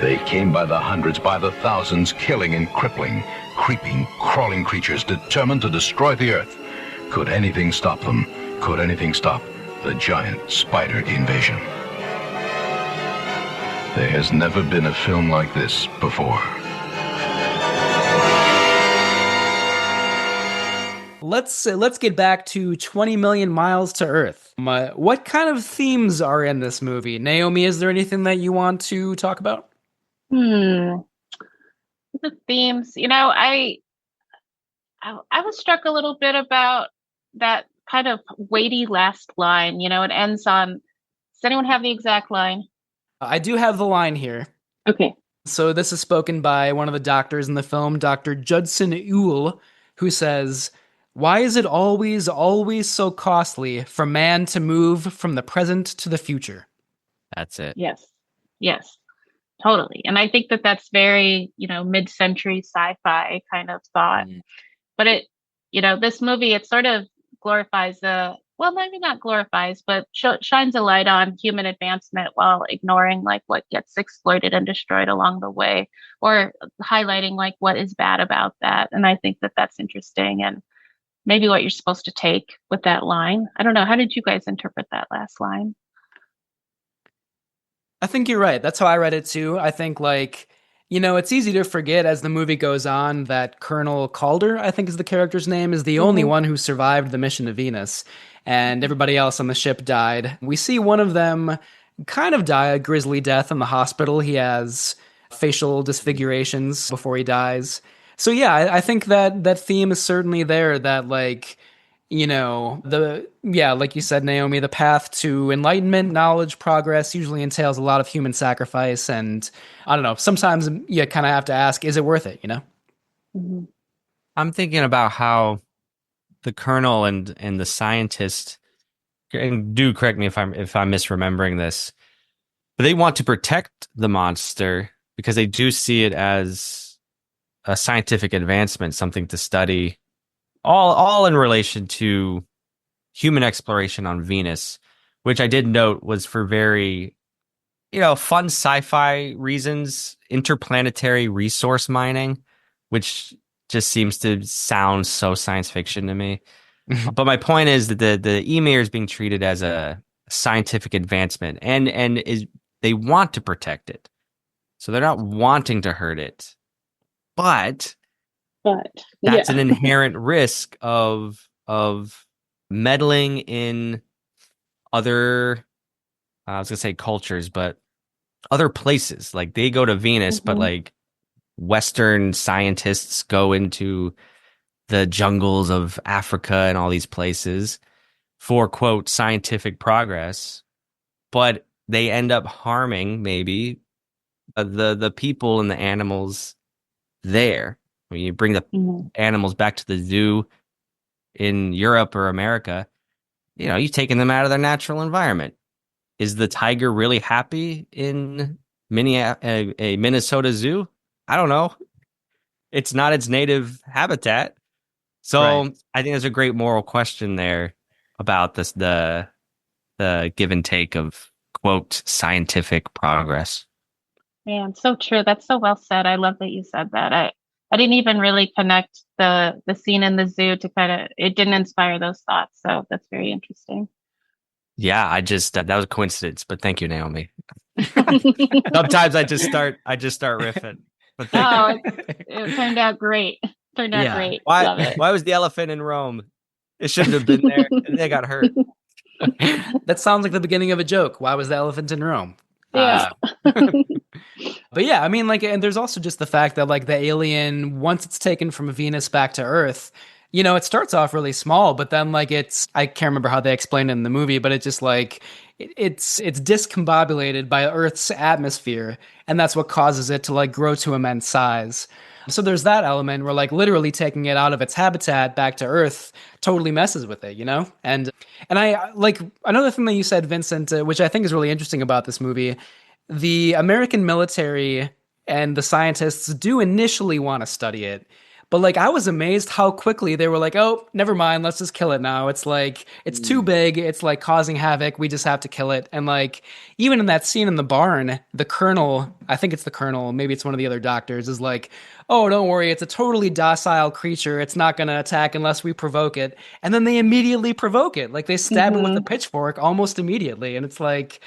Speaker 10: They came by the hundreds, by the thousands, killing and crippling, creeping, crawling creatures determined to destroy the earth. Could anything stop them? Could anything stop the giant spider invasion? There has never been a film like this before.
Speaker 2: Let's get back to 20 Million Miles to Earth. What kind of themes are in this movie? Naomi, is there anything that you want to talk about?
Speaker 3: The themes, I was struck a little bit about that kind of weighty last line. It ends on, does anyone have the exact line?
Speaker 2: I do have the line here.
Speaker 3: Okay.
Speaker 2: So this is spoken by one of the doctors in the film, Dr. Judson Ewell, who says, "Why is it always, always so costly for man to move from the present to the future?"
Speaker 1: That's it.
Speaker 3: Yes, totally. And I think that that's very, mid-century sci-fi kind of thought. But this movie, it sort of glorifies maybe not glorifies, but shines a light on human advancement while ignoring what gets exploited and destroyed along the way, or highlighting what is bad about that. And I think that that's interesting, and maybe what you're supposed to take with that line. I don't know. How did you guys interpret that last line?
Speaker 2: I think you're right. That's how I read it too. I think it's easy to forget as the movie goes on that Colonel Calder, I think is the character's name, is the only one who survived the mission to Venus, and everybody else on the ship died. We see one of them kind of die a grisly death in the hospital. He has facial disfigurations before he dies. So yeah, I think that theme is certainly there, that like you said, Naomi, the path to enlightenment, knowledge, progress usually entails a lot of human sacrifice. And I don't know, sometimes you kind of have to ask, is it worth it,
Speaker 3: Mm-hmm.
Speaker 1: I'm thinking about how the colonel and the scientist, and do correct me if I'm misremembering this, but they want to protect the monster because they do see it as a scientific advancement, something to study, all in relation to human exploration on Venus, which I did note was for very, fun sci-fi reasons, interplanetary resource mining, which just seems to sound so science fiction to me. But my point is that the Emir is being treated as a scientific advancement, and they want to protect it, so they're not wanting to hurt it, but that's an inherent risk of meddling in other I was gonna say cultures, but other places. Like they go to Venus, but like Western scientists go into the jungles of Africa and all these places for quote scientific progress, but they end up harming maybe the people and the animals there. When you bring the animals back to the zoo in Europe or America, you've taken them out of their natural environment. Is the tiger really happy in a Minnesota zoo? I don't know. It's not its native habitat. So
Speaker 2: Right.
Speaker 1: I think there's a great moral question there about the give and take of quote scientific progress.
Speaker 3: Man, so true. That's so well said. I love that you said that. I didn't even really connect the scene in the zoo to kind of it didn't inspire those thoughts. So that's very interesting.
Speaker 1: Yeah, I just that was a coincidence, but thank you, Naomi. Sometimes I just start riffing. But thank you.
Speaker 3: It turned out great. Turned out great. Love it.
Speaker 1: Why was the elephant in Rome? It shouldn't have been there. And they got hurt.
Speaker 2: That sounds like the beginning of a joke. Why was the elephant in Rome?
Speaker 3: Yeah.
Speaker 2: But yeah, I mean, like, and there's also just the fact that, like, the alien, once it's taken from Venus back to Earth, it starts off really small, but then, like, I can't remember how they explained it in the movie, but it's just like, it's discombobulated by Earth's atmosphere, and that's what causes it to, like, grow to immense size. So there's that element where, like, literally taking it out of its habitat back to Earth totally messes with it, And I like another thing that you said, Vincent, which I think is really interesting about this movie. The American military and the scientists do initially want to study it, but like I was amazed how quickly they were like, "Oh, never mind, let's just kill it now." It's like it's too big, it's like causing havoc, we just have to kill it. And like even in that scene in the barn, the colonel, I think it's the colonel, maybe it's one of the other doctors, is like, "Oh, don't worry, it's a totally docile creature. It's not going to attack unless we provoke it." And then they immediately provoke it. Like they stab it with a pitchfork almost immediately, and it's like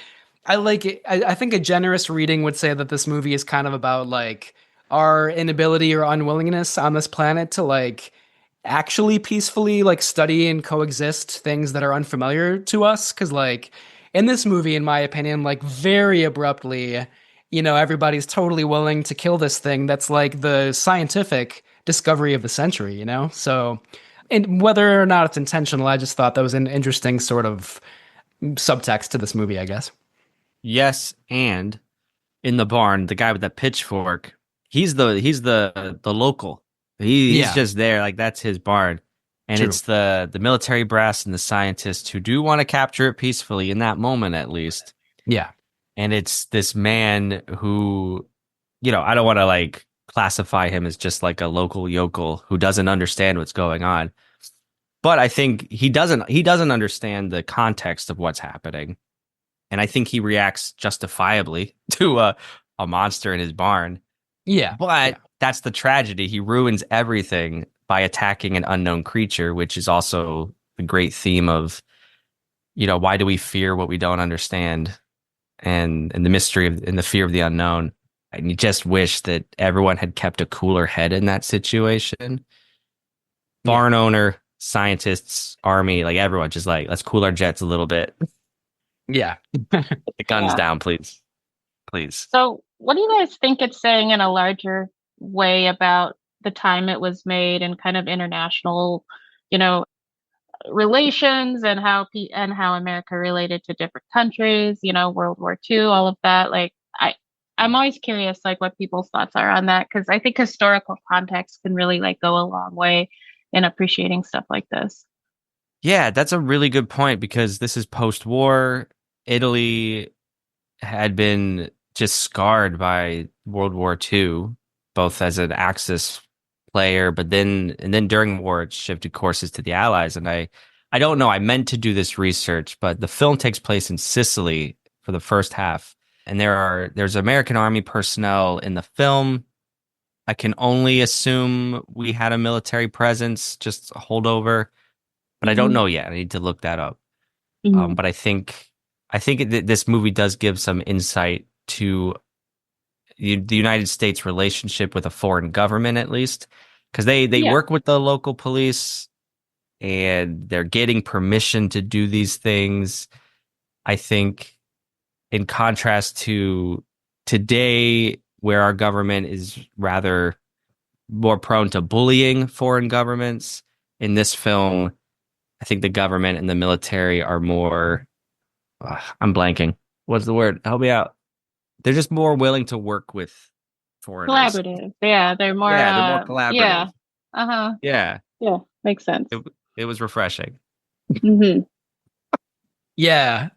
Speaker 2: I like it. I think a generous reading would say that this movie is kind of about like our inability or unwillingness on this planet to like actually peacefully like study and coexist things that are unfamiliar to us. Cause like in this movie, in my opinion, like very abruptly, everybody's totally willing to kill this thing that's like the scientific discovery of the century, So, and whether or not it's intentional, I just thought that was an interesting sort of subtext to this movie, I guess.
Speaker 1: Yes, and in the barn, the guy with the pitchfork, he's the local. He's just there, like that's his barn. And
Speaker 2: True.
Speaker 1: it's the military brass and the scientists who do want to capture it peacefully in that moment at least.
Speaker 2: Yeah.
Speaker 1: And it's this man who, I don't want to like classify him as just like a local yokel who doesn't understand what's going on. But I think he doesn't understand the context of what's happening. And I think he reacts justifiably to a monster in his barn.
Speaker 2: Yeah.
Speaker 1: But that's the tragedy. He ruins everything by attacking an unknown creature, which is also the great theme of, why do we fear what we don't understand and the mystery of and the fear of the unknown. And you just wish that everyone had kept a cooler head in that situation. Barn owner, scientists, army, like everyone just like, let's cool our jets a little bit.
Speaker 2: Yeah.
Speaker 1: The guns down, please. Please.
Speaker 3: So, what do you guys think it's saying in a larger way about the time it was made and kind of international, relations and how America related to different countries, World War II, all of that? Like, I'm always curious, like, what people's thoughts are on that, because I think historical context can really like go a long way in appreciating stuff like this.
Speaker 1: Yeah, that's a really good point because this is post-war. Italy had been just scarred by World War II, both as an Axis player, but then during the war it shifted courses to the Allies. And I don't know, I meant to do this research, but the film takes place in Sicily for the first half. And there's American Army personnel in the film. I can only assume we had a military presence, just a holdover, but I don't know yet. I need to look that up. But I think this movie does give some insight to the United States relationship with a foreign government, at least, because they work with the local police and they're getting permission to do these things. I think in contrast to today, where our government is rather more prone to bullying foreign governments. In this film, I think the government and the military are more, I'm blanking. What's the word? Help me out. They're just more willing to work with foreigners.
Speaker 3: Collaborative. Yeah, they're more
Speaker 1: Yeah, they're more
Speaker 3: yeah.
Speaker 1: collaborative.
Speaker 3: Uh-huh.
Speaker 1: Yeah.
Speaker 3: Yeah, makes sense.
Speaker 1: It was refreshing.
Speaker 3: Mm-hmm.
Speaker 2: Yeah,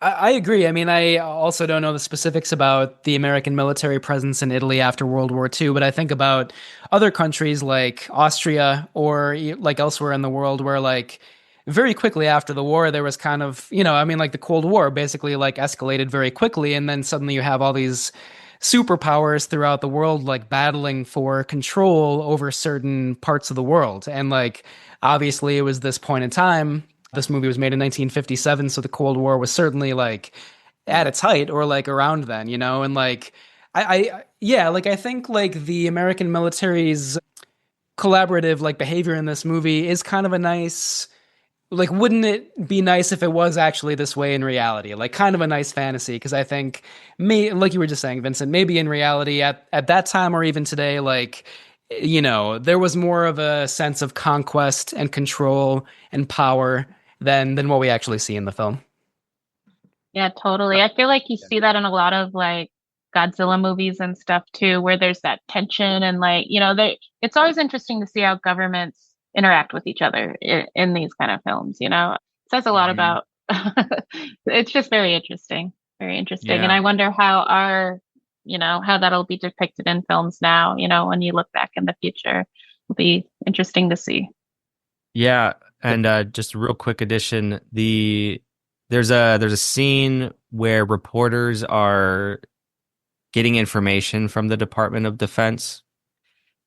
Speaker 2: I agree. I mean, I also don't know the specifics about the American military presence in Italy after World War II, but I think about other countries like Austria or like elsewhere in the world where like very quickly after the war there was kind of, I mean, like the Cold War basically like escalated very quickly, and then suddenly you have all these superpowers throughout the world like battling for control over certain parts of the world. And like obviously it was this point in time. This movie was made in 1957, so the Cold War was certainly like at its height or like around then, and like yeah, like I think like the American military's collaborative like behavior in this movie is kind of a nice, like, wouldn't it be nice if it was actually this way in reality? Like kind of a nice fantasy, because I think like you were just saying, Vincent, maybe in reality at that time or even today, like there was more of a sense of conquest and control and power than what we actually see in the film.
Speaker 3: Yeah, totally. I feel like you see that in a lot of like Godzilla movies and stuff too, where there's that tension and like, it's always interesting to see how governments interact with each other in these kind of films, It says a lot about it's just very interesting. Very interesting.
Speaker 1: Yeah.
Speaker 3: And I wonder how how that'll be depicted in films now, when you look back in the future. It'll be interesting to see.
Speaker 1: Yeah, and just a real quick addition, there's a scene where reporters are getting information from the Department of Defense,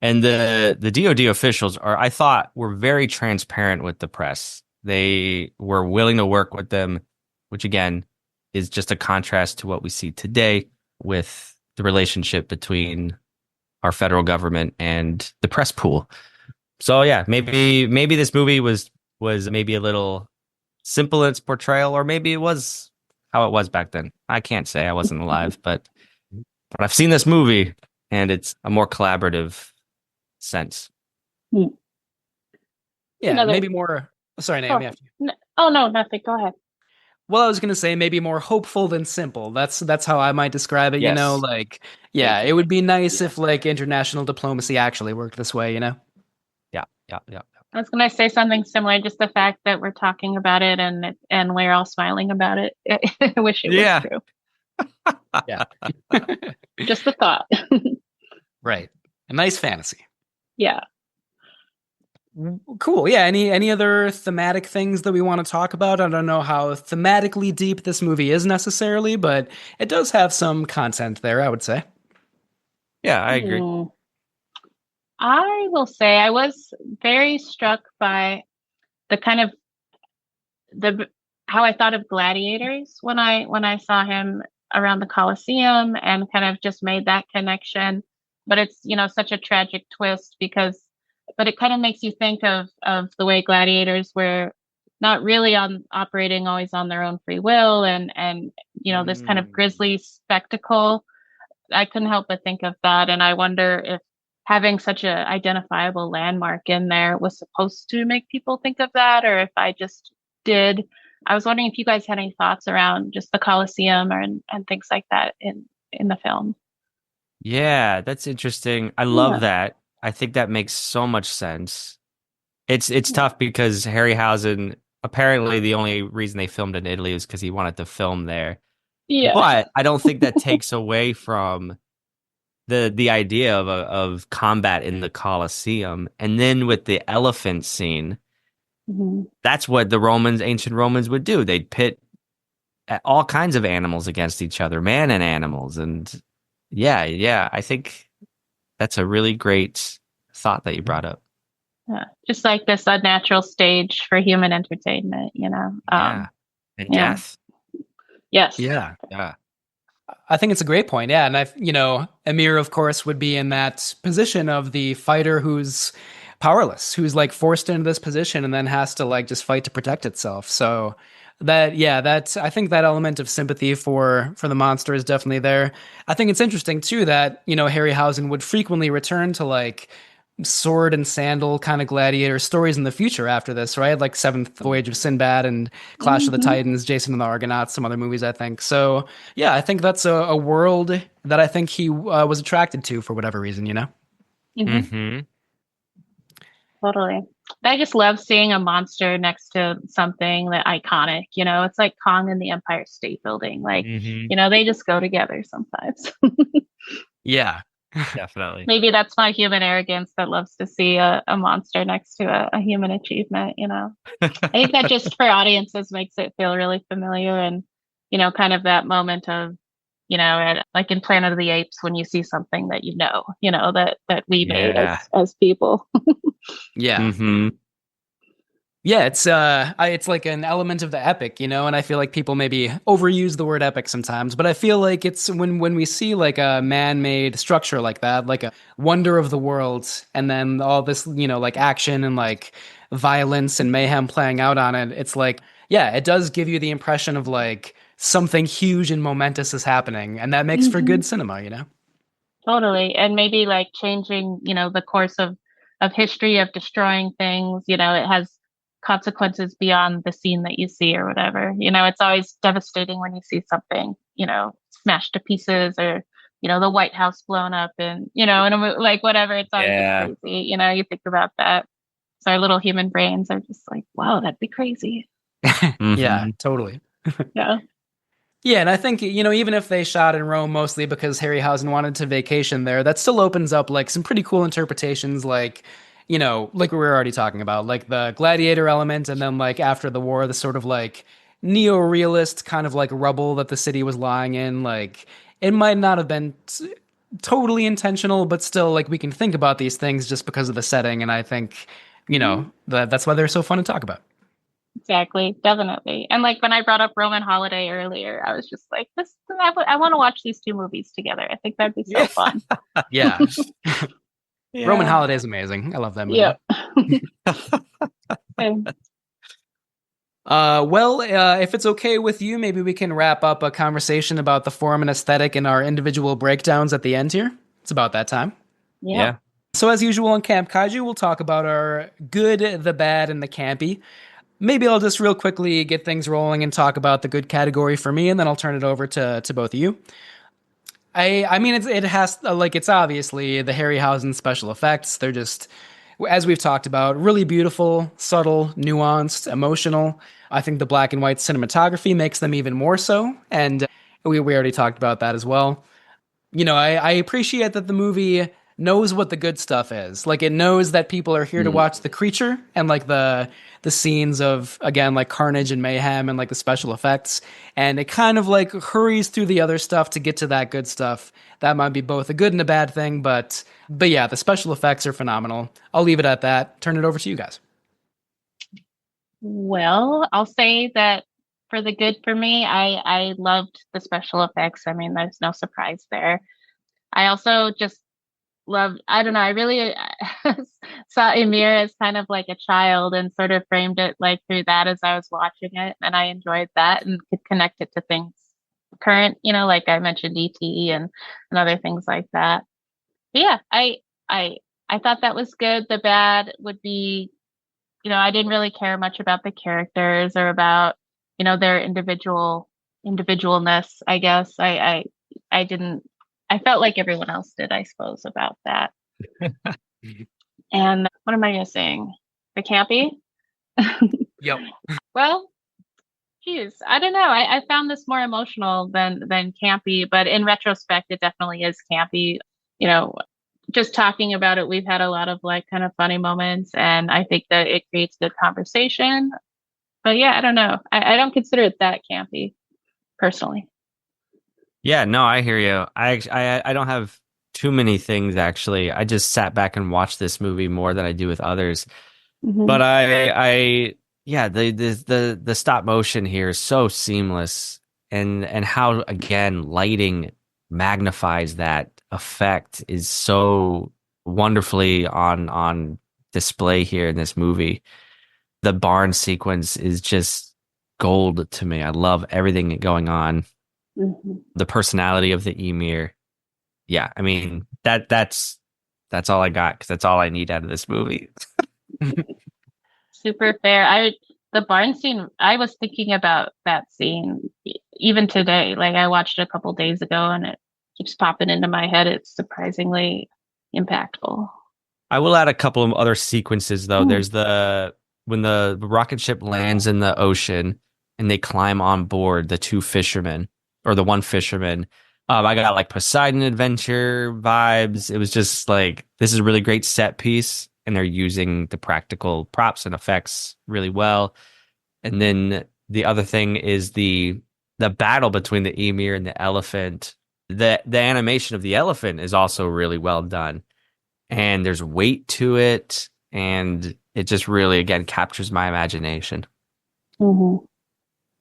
Speaker 1: and the DoD officials I thought were very transparent with the press. They were willing to work with them, which again is just a contrast to what we see today with the relationship between our federal government and the press pool. So yeah, maybe this movie was maybe a little simple in its portrayal, or maybe it was how it was back then. I can't say, I wasn't alive, but I've seen this movie and it's a more collaborative sense.
Speaker 2: Yeah, maybe more. Sorry, Naomi. After you.
Speaker 3: Oh no, nothing. Go ahead.
Speaker 2: Well, I was gonna say maybe more hopeful than simple. That's how I might describe it.
Speaker 1: Yes.
Speaker 2: Like it would be nice if like international diplomacy actually worked this way.
Speaker 1: Yeah.
Speaker 3: I was going to say something similar, just the fact that we're talking about it and we're all smiling about it. I wish it was true.
Speaker 2: Yeah.
Speaker 3: Just a thought.
Speaker 2: Right. A nice fantasy.
Speaker 3: Yeah.
Speaker 2: Cool. Yeah. Any other thematic things that we want to talk about? I don't know how thematically deep this movie is necessarily, but it does have some content there, I would say.
Speaker 1: Yeah, I agree.
Speaker 3: I will say I was very struck by the kind of how I thought of gladiators when I saw him around the Colosseum, and kind of just made that connection. But it's, such a tragic twist but it kind of makes you think of the way gladiators were not really operating always on their own free will, and this kind of grisly spectacle. I couldn't help but think of that, and I wonder if having such a identifiable landmark in there was supposed to make people think of that, or if I just did. I was wondering if you guys had any thoughts around just the Colosseum and things like that in the film.
Speaker 1: Yeah, that's interesting. I love that. I think that makes so much sense. It's tough because Harryhausen, apparently the only reason they filmed in Italy was because he wanted to film there.
Speaker 3: Yeah.
Speaker 1: But I don't think that takes away from the idea of combat in the Colosseum. And then with the elephant scene, that's what the ancient Romans would do. They'd pit all kinds of animals against each other, man and animals. And yeah, I think that's a really great thought that you brought up.
Speaker 3: Yeah, just like this unnatural stage for human entertainment,
Speaker 1: And death.
Speaker 3: Yes.
Speaker 2: Yeah. I think it's a great point. Yeah. And Emir, of course, would be in that position of the fighter who's powerless, who's like forced into this position and then has to like just fight to protect itself. So That's I think that element of sympathy for the monster is definitely there. I think it's interesting too that, Harryhausen would frequently return to like sword and sandal kind of gladiator stories in the future after this, right? Like Seventh Voyage of Sinbad and Clash of the Titans, Jason and the Argonauts, some other movies, I think. So, yeah, I think that's a world that I think he was attracted to for whatever reason,
Speaker 3: Totally. I just love seeing a monster next to something that iconic, it's like Kong and the Empire State Building. Like, they just go together sometimes.
Speaker 1: Yeah, definitely.
Speaker 3: Maybe that's my human arrogance that loves to see a monster next to a human achievement, I think that just for audiences makes it feel really familiar and, kind of that moment of, like in Planet of the Apes when you see something that that we made as people.
Speaker 2: Yeah. Yeah, it's like an element of the epic, and I feel like people maybe overuse the word epic sometimes, but I feel like it's when we see like a man-made structure like that, like a wonder of the world, and then all this, like action and like violence and mayhem playing out on it, it's like, yeah, it does give you the impression of like something huge and momentous is happening, and that makes for good cinema.
Speaker 3: Totally. And maybe like changing, the course of history of destroying things, it has consequences beyond the scene that you see or whatever. It's always devastating when you see something, smashed to pieces or, the White House blown up and, like whatever. It's always just crazy. You think about that. So our little human brains are just like, wow, that'd be crazy.
Speaker 2: Yeah, totally.
Speaker 3: Yeah.
Speaker 2: Yeah, and I think, even if they shot in Rome mostly because Harryhausen wanted to vacation there, that still opens up like some pretty cool interpretations, like, like we were already talking about, like the gladiator element, and then like after the war, the sort of like neo-realist kind of like rubble that the city was lying in. Like it might not have been totally intentional, but still like we can think about these things just because of the setting, and I think, that's why they're so fun to talk about.
Speaker 3: Exactly, definitely. And like when I brought up Roman Holiday earlier, I was just like, I want to watch these two movies together. I think that'd be so fun.
Speaker 2: Yeah. Roman Holiday is amazing. I love that movie.
Speaker 3: Yeah.
Speaker 2: If it's okay with you, maybe we can wrap up a conversation about the form and aesthetic and our individual breakdowns at the end here. It's about that time.
Speaker 3: Yeah.
Speaker 2: So as usual on Camp Kaiju, we'll talk about our good, the bad, and the campy. Maybe I'll just real quickly get things rolling and talk about the good category for me, and then I'll turn it over to both of you. I mean, it has, like, it's obviously the Harryhausen special effects. They're just, as we've talked about, really beautiful, subtle, nuanced, emotional. I think the black and white cinematography makes them even more so, and we already talked about that as well. I appreciate that the movie knows what the good stuff is. Like it knows that people are here to watch the creature and like the scenes of, again, like carnage and mayhem and like the special effects. And it kind of like hurries through the other stuff to get to that good stuff. That might be both a good and a bad thing, but yeah, the special effects are phenomenal. I'll leave it at that. Turn it over to you guys.
Speaker 3: Well, I'll say that for the good for me, I loved the special effects. I mean, there's no surprise there. I also just loved, I don't know, I really saw Emir as kind of like a child and sort of framed it like through that as I was watching it. And I enjoyed that and could connect it to things current, like I mentioned E.T. and other things like that. But yeah, I thought that was good. The bad would be, I didn't really care much about the characters or about, their individualness, I guess. I didn't, I felt like everyone else did, I suppose, about that. And what am I missing? The campy?
Speaker 2: Yep.
Speaker 3: Well, geez, I don't know. I found this more emotional than campy, but in retrospect, it definitely is campy. Just talking about it, we've had a lot of like kind of funny moments, and I think that it creates good conversation. But yeah, I don't know. I don't consider it that campy, personally.
Speaker 1: Yeah, no, I hear you. I don't have too many things actually. I just sat back and watched this movie more than I do with others.
Speaker 3: Mm-hmm.
Speaker 1: But yeah, the stop motion here is so seamless, and how again lighting magnifies that effect is so wonderfully on display here in this movie. The barn sequence is just gold to me. I love everything going on.
Speaker 3: Mm-hmm.
Speaker 1: The personality of the Emir. Yeah, I mean that's all I got because that's all I need out of this movie.
Speaker 3: Super fair. The barn scene, I was thinking about that scene even today. Like I watched it a couple days ago and it keeps popping into my head. It's surprisingly impactful.
Speaker 1: I will add a couple of other sequences though.
Speaker 3: Ooh.
Speaker 1: There's when the rocket ship lands in the ocean and they climb on board, the two fishermen or the one fisherman. I got like Poseidon Adventure vibes. It was just like, this is a really great set piece, and they're using the practical props and effects really well. And then the other thing is the battle between the emir and the elephant. The animation of the elephant is also really well done, and there's weight to it, and it just really again captures my imagination.
Speaker 3: Mm-hmm.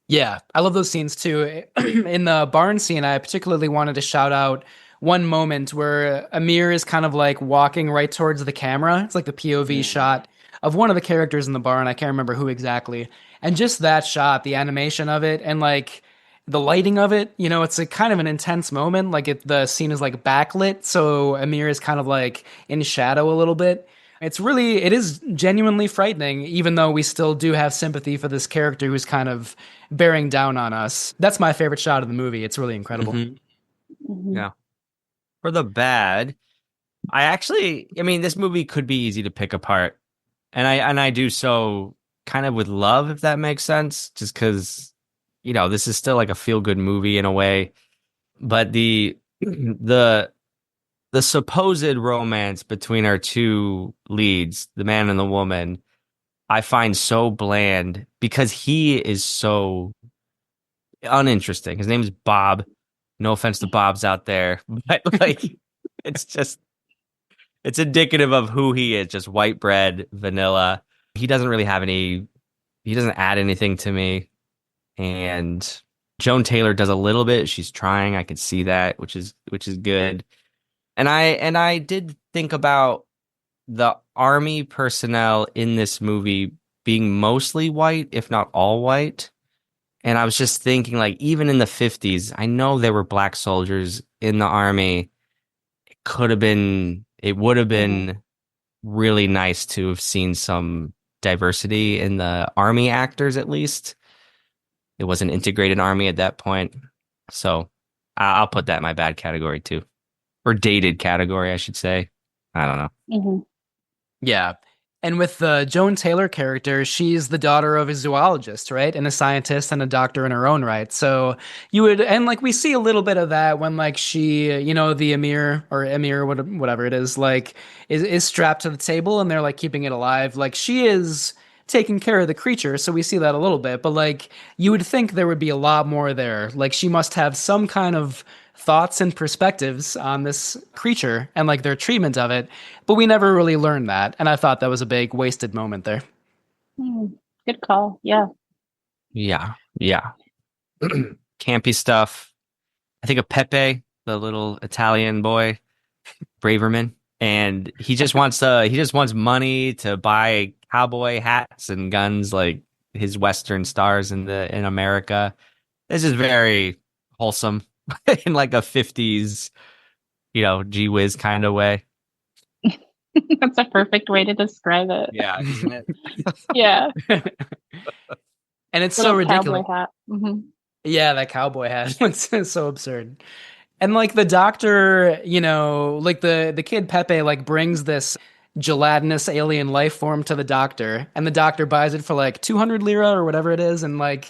Speaker 2: Yeah, I love those scenes too. In the barn scene, I particularly wanted to shout out one moment where Amir is kind of like walking right towards the camera. It's like the POV shot of one of the characters in the barn. I can't remember who exactly. And just that shot, the animation of it, and like the lighting of it, it's a kind of an intense moment. Like the scene is like backlit, so Amir is kind of like in shadow a little bit. It is genuinely frightening, even though we still do have sympathy for this character who's kind of bearing down on us. That's my favorite shot of the movie. It's really incredible.
Speaker 1: Mm-hmm. Mm-hmm. Yeah. For the bad, I mean, this movie could be easy to pick apart, and I do so kind of with love, if that makes sense, just because, this is still like a feel-good movie in a way, but the supposed romance between our two leads, the man and the woman, I find so bland because he is so uninteresting. His name's Bob. No offense to Bobs out there, but like it's indicative of who he is, just white bread, vanilla. He doesn't really he doesn't add anything to me. And Joan Taylor does a little bit. She's trying. I could see that, which is good. And I did think about the army personnel in this movie being mostly white, if not all white. And I was just thinking, like, even in the 50s, I know there were black soldiers in the army. It would have been really nice to have seen some diversity in the army actors, at least. It was an integrated army at that point. So I'll put that in my bad category too. Or dated category, I should say. I don't know.
Speaker 3: Mm-hmm.
Speaker 2: Yeah. And with the Joan Taylor character, she's the daughter of a zoologist, right? And a scientist and a doctor in her own right. So and like we see a little bit of that when like she, the Emir, whatever it is, like is strapped to the table and they're like keeping it alive. Like she is taking care of the creature. So we see that a little bit, but like you would think there would be a lot more there. Like she must have some kind of thoughts and perspectives on this creature and like their treatment of it, but we never really learned that, and I thought that was a big wasted moment there.
Speaker 3: Good call. Yeah.
Speaker 1: Campy stuff. I think of Pepe, the little Italian boy, Braverman, and he just wants money to buy cowboy hats and guns like his Western stars in America. This is very wholesome in like a 50s, gee whiz kind of way.
Speaker 3: That's a perfect way to describe it.
Speaker 1: Yeah, isn't it?
Speaker 3: Yeah.
Speaker 2: And it's so ridiculous.
Speaker 3: Cowboy hat. Mm-hmm.
Speaker 2: Yeah, that cowboy hat. It's so absurd. And like the doctor, like the kid Pepe like brings this gelatinous alien life form to the doctor, and the doctor buys it for like 200 lira or whatever it is, and like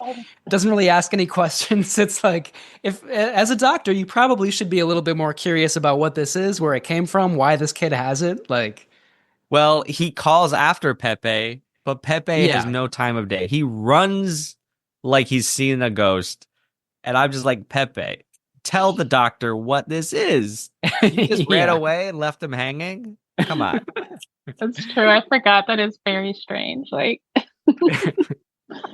Speaker 2: doesn't really ask any questions. It's like, if as a doctor you probably should be a little bit more curious about what this is, where it came from, why this kid has it. Like,
Speaker 1: well, he calls after Pepe, but Pepe has no time of day. He runs like he's seen a ghost, and I'm just like, Pepe, tell the doctor what this is. He just ran away and left him hanging. Come on.
Speaker 3: That's true. I forgot. That is very strange. Like,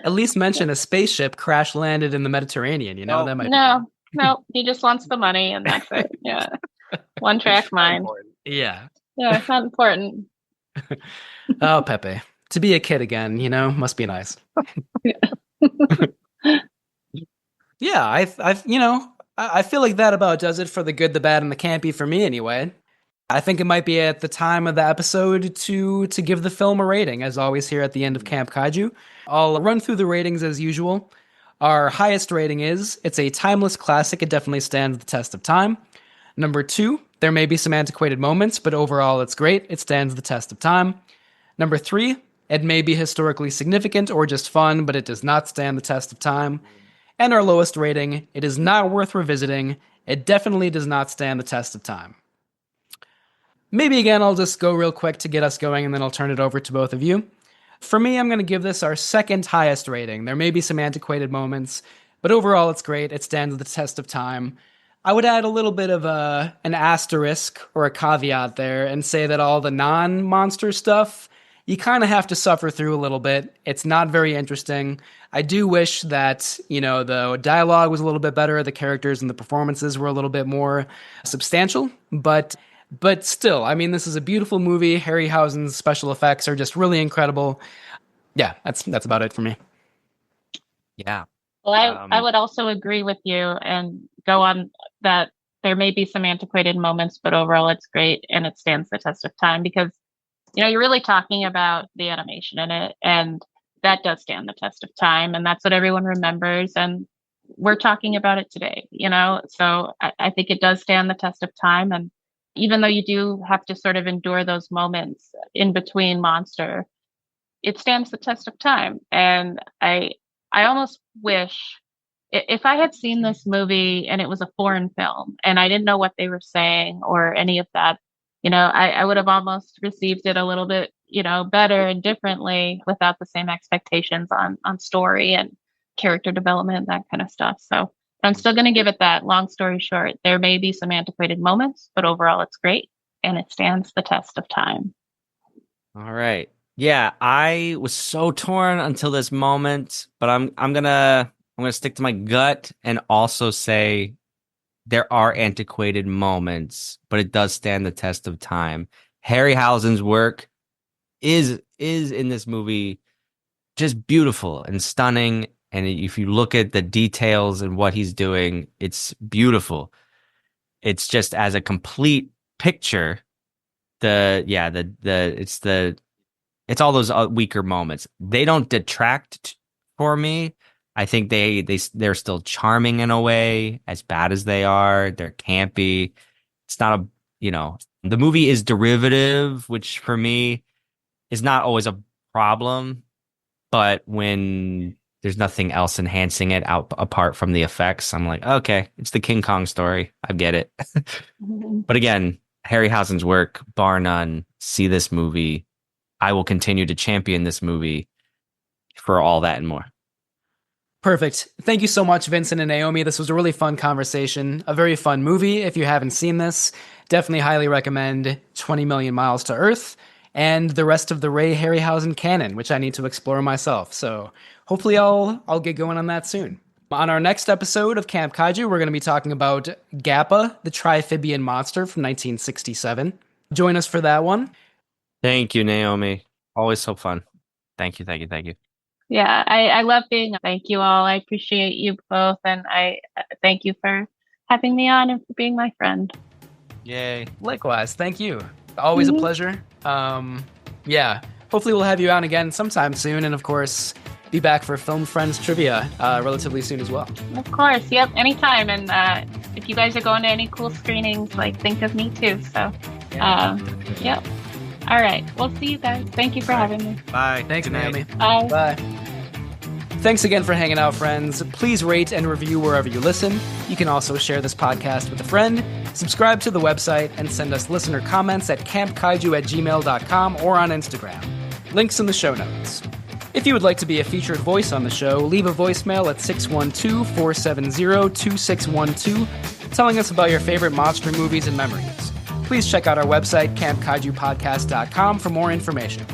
Speaker 2: at least mention a spaceship crash landed in the Mediterranean. That might.
Speaker 3: No. He just wants the money, and that's it. Yeah, one track mind.
Speaker 2: Yeah,
Speaker 3: it's not important.
Speaker 2: Oh, Pepe, to be a kid again, must be nice. Yeah, I feel like that about does it for the good, the bad, and the campy for me anyway. I think it might be at the time of the episode to give the film a rating, as always here at the end of Camp Kaiju. I'll run through the ratings as usual. Our highest rating is, it's a timeless classic, it definitely stands the test of time. Number 2, there may be some antiquated moments, but overall it's great, it stands the test of time. Number 3, it may be historically significant or just fun, but it does not stand the test of time. And our lowest rating, it is not worth revisiting, it definitely does not stand the test of time. Maybe again, I'll just go real quick to get us going, and then I'll turn it over to both of you. For me, I'm going to give this our second highest rating. There may be some antiquated moments, but overall it's great. It stands the test of time. I would add a little bit of an asterisk or a caveat there and say that all the non-monster stuff, you kind of have to suffer through a little bit. It's not very interesting. I do wish that, the dialogue was a little bit better, the characters and the performances were a little bit more substantial, but still, I mean, this is a beautiful movie. Harryhausen's special effects are just really incredible. Yeah, that's about it for me.
Speaker 1: Yeah.
Speaker 3: Well, I would also agree with you and go on that there may be some antiquated moments, but overall it's great and it stands the test of time because, you're really talking about the animation in it, and that does stand the test of time, and that's what everyone remembers, and we're talking about it today, So I think it does stand the test of time, and even though you do have to sort of endure those moments in between Monster, it stands the test of time. And I almost wish if I had seen this movie and it was a foreign film and I didn't know what they were saying or any of that, I would have almost received it a little bit, better and differently without the same expectations on story and character development, that kind of stuff. So I'm still going to give it that. Long story short, there may be some antiquated moments, but overall it's great and it stands the test of time.
Speaker 1: All right. Yeah, I was so torn until this moment, but I'm gonna stick to my gut and also say there are antiquated moments, but it does stand the test of time. Harryhausen's work is in this movie just beautiful and stunning. And if you look at the details and what he's doing, it's beautiful. It's just as a complete picture, it's all those weaker moments. They don't detract for me. I think they're still charming in a way, as bad as they are. They're campy. It's not the movie is derivative, which for me is not always a problem. But when there's nothing else enhancing it apart from the effects, I'm like, okay, it's the King Kong story. I get it. But again, Harryhausen's work, bar none. See this movie. I will continue to champion this movie for all that and more.
Speaker 2: Perfect. Thank you so much, Vincent and Naomi. This was a really fun conversation, a very fun movie. If you haven't seen this, definitely highly recommend 20 Million Miles to Earth and the rest of the Ray Harryhausen canon, which I need to explore myself. So hopefully I'll get going on that soon. On our next episode of Camp Kaiju, we're going to be talking about Gappa, the Triphibian monster from 1967. Join us for that one.
Speaker 1: Thank you, Naomi. Always so fun. Thank you.
Speaker 3: Yeah, I love thank you all. I appreciate you both, and I thank you for having me on and for being my friend.
Speaker 1: Yay.
Speaker 2: Likewise, thank you. Always a pleasure. Yeah, hopefully we'll have you on again sometime soon, and of course, be back for Film Friends Trivia relatively soon as well.
Speaker 3: Of course, yep, anytime. And if you guys are going to any cool screenings, think of me too. So, yep. All right. We'll see you guys. Thank you for having me.
Speaker 1: Bye.
Speaker 2: Thanks, Naomi.
Speaker 3: Bye.
Speaker 2: Bye. Thanks again for hanging out, friends. Please rate and review wherever you listen. You can also share this podcast with a friend, subscribe to the website, and send us listener comments at campkaiju@gmail.com or on Instagram. Links in the show notes. If you would like to be a featured voice on the show, leave a voicemail at 612-470-2612, telling us about your favorite monster movies and memories. Please check out our website, campkaijupodcast.com, for more information.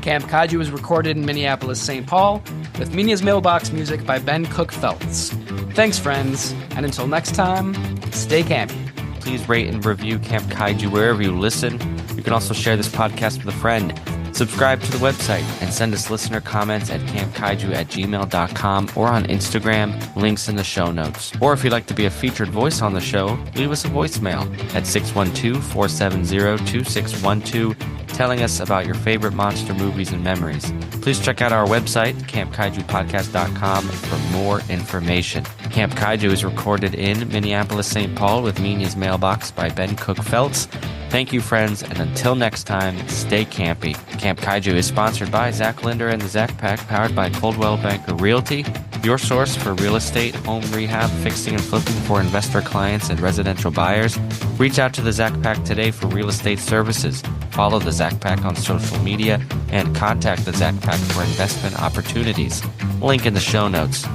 Speaker 2: Camp Kaiju is recorded in Minneapolis, St. Paul, with Media's Mailbox music by Ben Cook Feltz. Thanks, friends, and until next time, stay campy.
Speaker 1: Please rate and review Camp Kaiju wherever you listen. You can also share this podcast with a friend. Subscribe to the website and send us listener comments at campkaiju@gmail.com or on Instagram, links in the show notes. Or if you'd like to be a featured voice on the show, leave us a voicemail at 612-470-2612, telling us about your favorite monster movies and memories. Please check out our website, campkaijupodcast.com, for more information. Camp Kaiju is recorded in Minneapolis, St. Paul with Menia's Mailbox by Ben Cook Feltz. Thank you, friends, and until next time, stay campy. Camp Kaiju is sponsored by Zach Linder and the Zach Pack, powered by Coldwell Banker Realty, your source for real estate, home rehab, fixing and flipping for investor clients and residential buyers. Reach out to the Zach Pack today for real estate services. Follow the Zach Pack on social media and contact the Zach Pack for investment opportunities. Link in the show notes.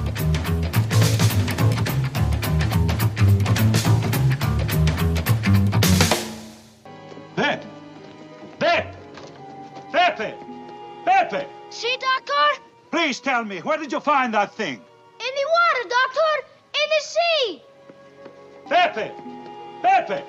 Speaker 19: Pepe!
Speaker 20: See, Doctor?
Speaker 19: Please tell me, where did you find that thing?
Speaker 20: In the water, Doctor! In the sea!
Speaker 19: Pepe! Pepe!